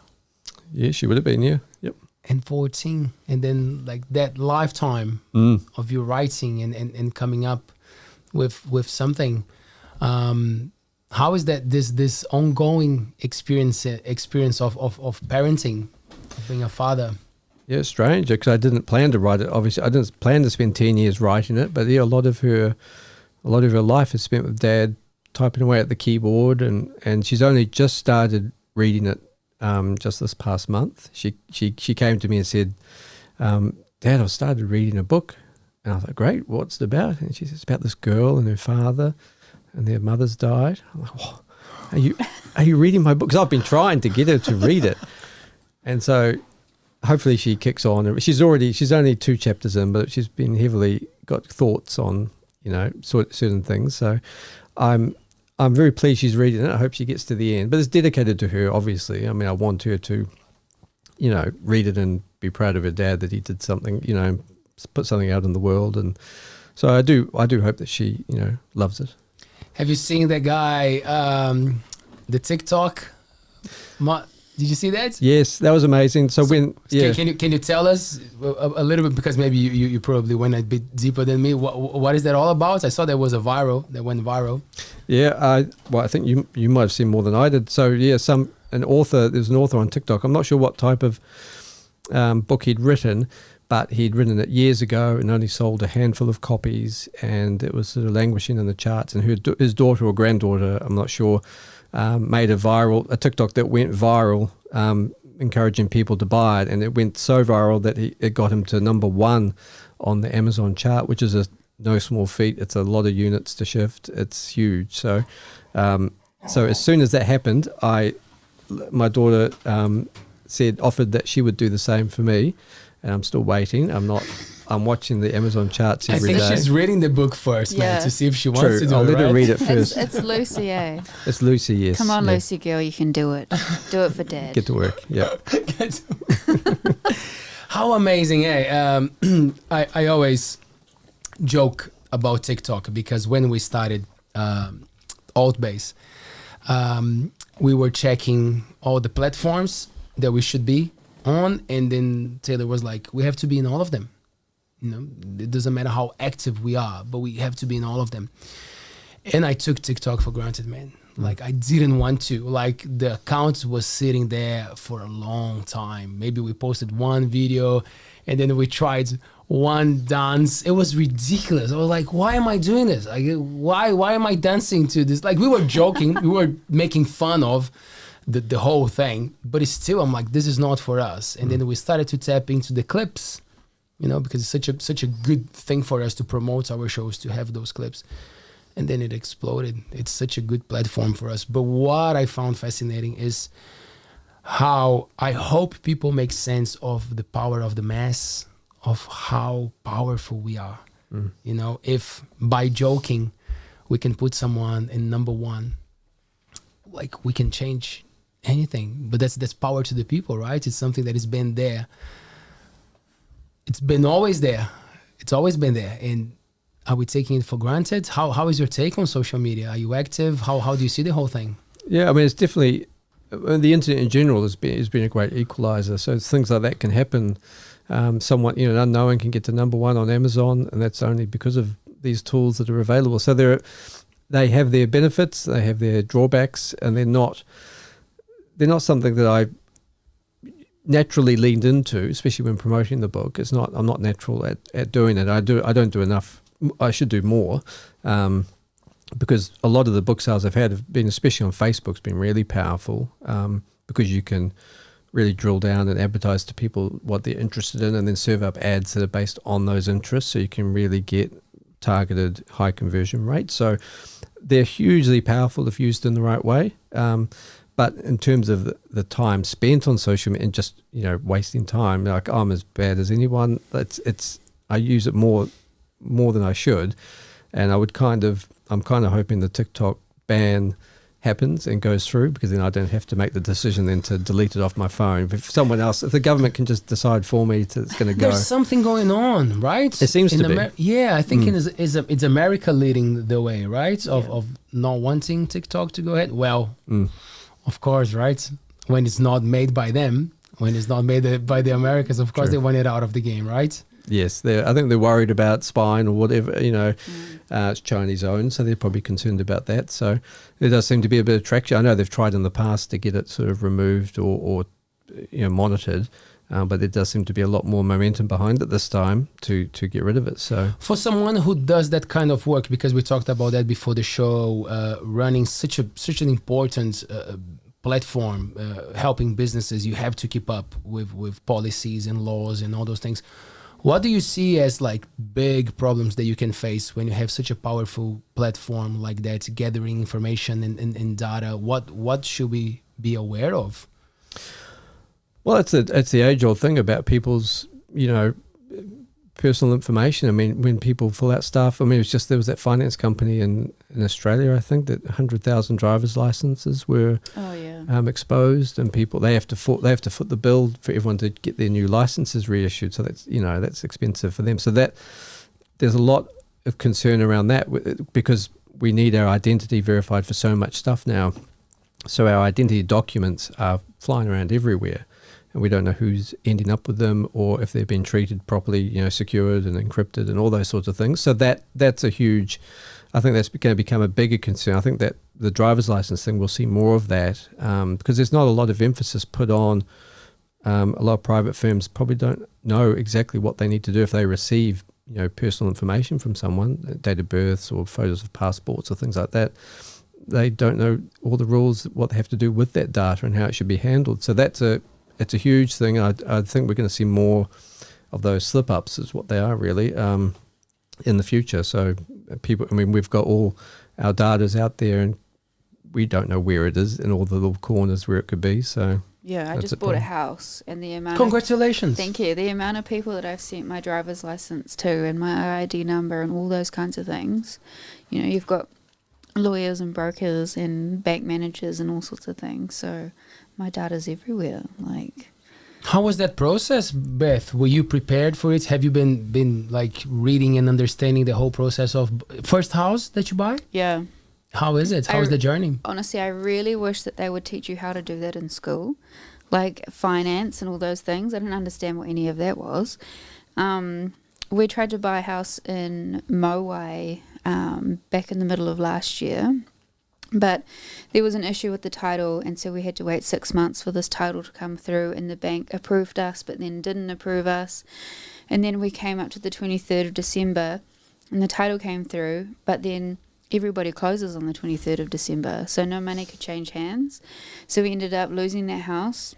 Yeah, she would have been, yeah. Yep. And 14. And then like that lifetime of you writing and coming up with something. How is that this ongoing experience of parenting, of being a father? Yeah, strange, because I didn't plan to write it. Obviously, I didn't plan to spend 10 years writing it, but yeah, a lot of her life is spent with Dad typing away at the keyboard, and she's only just started reading it just this past month. She came to me and said, Dad, I've started reading a book. And I was like, great, what's it about? And she says, it's about this girl and her father, and their mother's died. I'm like, oh, are you reading my book? Because I've been trying to get her to read it. And so hopefully she kicks on. She's only 2 chapters in, but she's been heavily got thoughts on, certain things. So I'm very pleased she's reading it. I hope she gets to the end. But it's dedicated to her, obviously. I mean, I want her to, read it and be proud of her dad that he did something, put something out in the world. And so I do hope that she, loves it. Have you seen that guy, the TikTok? Did you see that? Yes, that was amazing. So when can you tell us a little bit, because maybe you probably went a bit deeper than me. What is that all about? I saw that went viral. Yeah, I think you might have seen more than I did. So yeah, there's an author on TikTok. I'm not sure what type of book he'd written, but he'd written it years ago and only sold a handful of copies, and it was sort of languishing in the charts. And his daughter or granddaughter, I'm not sure, made a TikTok that went viral, encouraging people to buy it, and it went so viral that it got him to number 1 on the Amazon chart, which is no small feat. It's a lot of units to shift. It's huge. So as soon as that happened, my daughter offered that she would do the same for me, and I'm still waiting. I'm watching the Amazon charts every day. I think she's reading the book first, man, to see if she wants to do I'll it. let her read it first. It's Lucy, eh? It's Lucy, yes. Come on, Lucy girl, you can do it. Do it for Dad. Get to work, yeah. How amazing, eh? I always joke about TikTok, because when we started ALTBAYS, we were checking all the platforms that we should be on, and then Taylor was like, we have to be in all of them. It doesn't matter how active we are, but we have to be in all of them. And I took TikTok for granted, man. Like, I didn't want to. Like, the account was sitting there for a long time. Maybe we posted one video, and then we tried one dance. It was ridiculous. I was like, why am I doing this? Like, why am I dancing to this? Like, we were joking. We were making fun of the whole thing. But it's still, I'm like, this is not for us. And then we started to tap into the clips, because it's such a good thing for us to promote our shows, to have those clips. And then it exploded. It's such a good platform for us. But what I found fascinating is how I hope people make sense of the power of the mass, of how powerful we are. If by joking we can put someone in number 1, like, we can change anything. But that's power to the people, right? It's something that has been there. It's been always there. It's always been there. And are we taking it for granted? How is your take on social media? Are you active? How do you see the whole thing? Yeah, I mean, it's definitely, the internet in general has been a great equalizer. So things like that can happen. Someone, an unknown can get to number 1 on Amazon, and that's only because of these tools that are available. So they have their benefits, they have their drawbacks, and they're not something that I naturally leaned into, especially when promoting the book. I'm not natural at doing it. I don't do enough. I should do more, because a lot of the book sales I've had have been, especially on Facebook, been really powerful, because you can really drill down and advertise to people what they're interested in, and then serve up ads that are based on those interests, so you can really get targeted high conversion rates. So they're hugely powerful if used in the right way. But in terms of the time spent on social media and just, wasting time, like, I'm as bad as anyone. I use it more than I should. And I'm kind of hoping the TikTok ban happens and goes through, because then I don't have to make the decision then to delete it off my phone. If the government can just decide for me, it's going to go. There's something going on, right? It seems to be. Yeah, I think it's America leading the way, right? Of not wanting TikTok to go ahead. Well, of course, right? When it's not made by them, when it's not made by the Americans, of course, they want it out of the game, right? Yes, I think they're worried about spying or whatever, it's Chinese owned, so they're probably concerned about that. So there does seem to be a bit of traction. I know they've tried in the past to get it sort of removed or monitored, But there does seem to be a lot more momentum behind it this time to get rid of it. So For someone who does that kind of work, because we talked about that before the show, running such an important platform, helping businesses, you have to keep up with policies and laws and all those things. What do you see as like big problems that you can face when you have such a powerful platform like that, gathering information and data? What should we be aware of? well, it's the age-old thing about people's, personal information. I mean, when people fill out stuff, there was that finance company in Australia, I think, that 100,000 driver's licenses were exposed, and they have to foot the bill for everyone to get their new licenses reissued. So that's expensive for them. So that there's a lot of concern around that because we need our identity verified for so much stuff now. So our identity documents are flying around everywhere, and we don't know who's ending up with them or if they've been treated properly, secured and encrypted and all those sorts of things. So that's a huge, I think that's going to become a bigger concern. I think that the driver's license thing, we'll see more of that because there's not a lot of emphasis put on. A lot of private firms probably don't know exactly what they need to do if they receive, personal information from someone, date of births or photos of passports or things like that. They don't know all the rules, what they have to do with that data and how it should be handled. So it's a huge thing. I think we're going to see more of those slip-ups is what they are really in the future. So we've got all our data's out there and we don't know where it is in all the little corners where it could be. So Yeah, I just bought a house, and the amount Congratulations. thank you. The amount of people that I've sent my driver's license to and my ID number and all those kinds of things. You've got lawyers and brokers and bank managers and all sorts of things. So my data's everywhere. How was that process, Beth? Were you prepared for it? Have you been like reading and understanding the whole process of first house that you buy? Yeah. How is it? How is the journey? Honestly, I really wish that they would teach you how to do that in school, like finance and all those things. I didn't understand what any of that was. We tried to buy a house in Mowai back in the middle of last year, but there was an issue with the title, and so we had to wait 6 months for this title to come through, and the bank approved us but then didn't approve us. And then we came up to the 23rd of December and the title came through, but then everybody closes on the 23rd of December, so no money could change hands. So we ended up losing that house,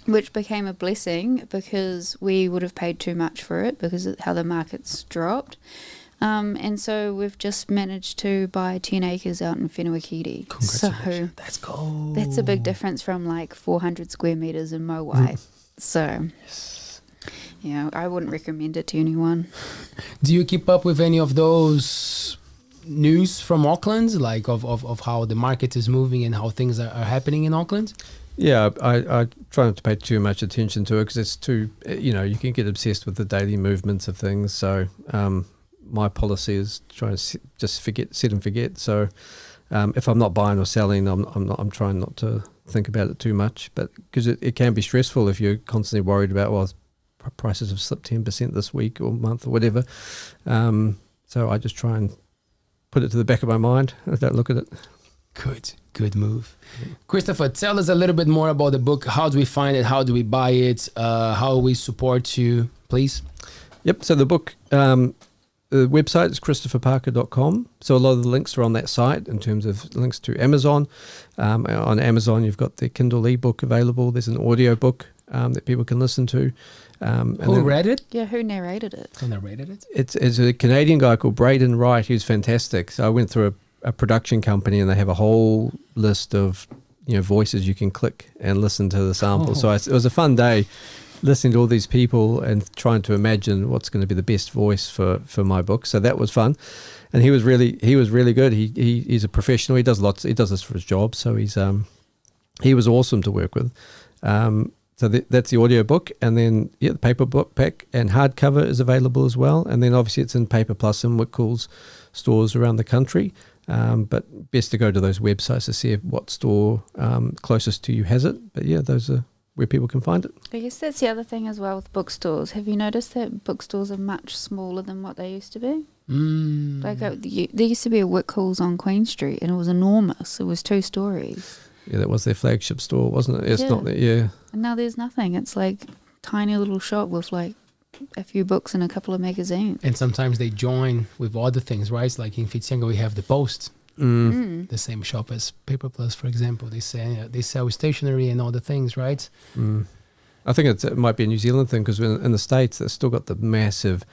which became a blessing because we would have paid too much for it because of how the market's dropped. And so we've just managed to buy 10 acres out in Whenua-Kiri. Congratulations. So That's cool. that's a big difference from like 400 square meters in Mowai. So, yeah, I wouldn't recommend it to anyone. Do you keep up with any of those news from Auckland, like of how the market is moving and how things are happening in Auckland? Yeah, I try not to pay too much attention to it because it's too, you can get obsessed with the daily movements of things. So my policy is trying to just set and forget. So if I'm not buying or selling, I'm trying not to think about it too much. But because it can be stressful if you're constantly worried about, prices have slipped 10% this week or month or whatever. So I just try and put it to the back of my mind. I don't look at it. Good move. Christopher, tell us a little bit more about the book. How do we find it? How do we buy it? How we support you, please? Yep. So the book, the website is christopherparker.com. So a lot of the links are on that site in terms of links to Amazon. On Amazon, you've got the Kindle ebook available. There's an audio book that people can listen to. Who read it? Yeah, who narrated it? Who narrated it? It's a Canadian guy called Braden Wright, who's fantastic. So I went through a production company and they have a whole list of voices you can click and listen to the sample. So it was a fun day listening to all these people and trying to imagine what's going to be the best voice for my book. So that was fun, and he was really good. He's a professional. He does this for his job. So he was awesome to work with. So that's the audio book, and then the paper book pack and hardcover is available as well. And then obviously it's in Paper Plus and Whitcool's stores around the country. But best to go to those websites to see what store closest to you has it. But yeah, those are where people can find it. I guess that's the other thing as well with bookstores. Have you noticed that bookstores are much smaller than what they used to be? Like there used to be a Whitcool's on Queen Street, and it was enormous. It was 2 stories. Yeah, that was their flagship store, wasn't it? It's not that. Yeah. And now there's nothing. It's like tiny little shop with like a few books and a couple of magazines. And sometimes they join with other things, right? It's like in Whitianga, we have the Post, the same shop as Paper Plus, for example. They sell stationery and all the things, right? I think it might be a New Zealand thing because in the States, they've still got the massive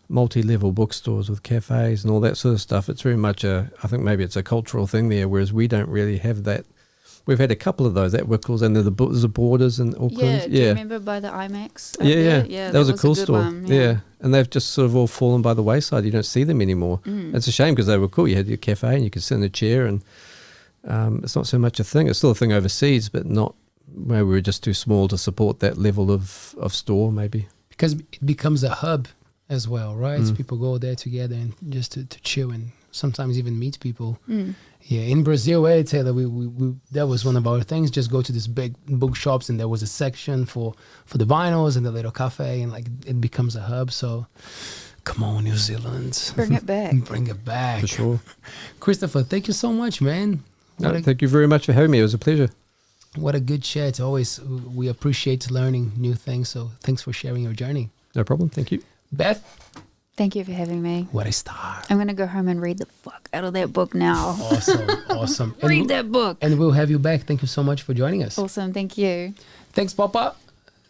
multi-level bookstores with cafes and all that sort of stuff. It's very much I think maybe it's a cultural thing there, whereas we don't really have that. We've had a couple of those at Wickles, and there's the Borders in Auckland. Yeah, do you remember by the IMAX? Yeah. That was a cool store. One, yeah, and they've just sort of all fallen by the wayside. You don't see them anymore. It's a shame because they were cool. You had your cafe and you could sit in a chair, and it's not so much a thing. It's still a thing overseas, but not. Maybe we were just too small to support that level of store, maybe. Because it becomes a hub as well, right? People go there together and just to chill and sometimes even meet people. Yeah, in Brazil, Taylor, we that was one of our things. Just go to this big bookshops, and there was a section for the vinyls and the little cafe, and like it becomes a hub. So, come on, New Zealand, Bring it back. Bring it back For sure. Christopher, thank you so much, man. No, thank you very much for having me. It was a pleasure. What a good chat. Always, we appreciate learning new things. So, thanks for sharing your journey. No problem. Thank you. Beth, Thank you for having me. what a star. I'm going to go home and read the fuck out of that book now. Awesome. Read that book. And we'll have you back. Thank you so much for joining us. Awesome. Thank you. Thanks, Papa.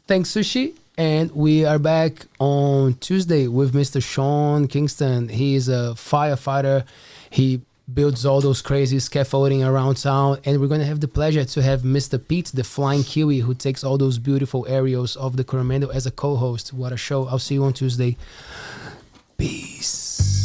Thanks, Sushi. And we are back on Tuesday with Mr. Sean Kingston. He is a firefighter. He builds all those crazy scaffolding around town. And we're going to have the pleasure to have Mr. Pete, the flying Kiwi, who takes all those beautiful aerials of the Coromandel as a co-host. What a show. I'll see you on Tuesday. Peace.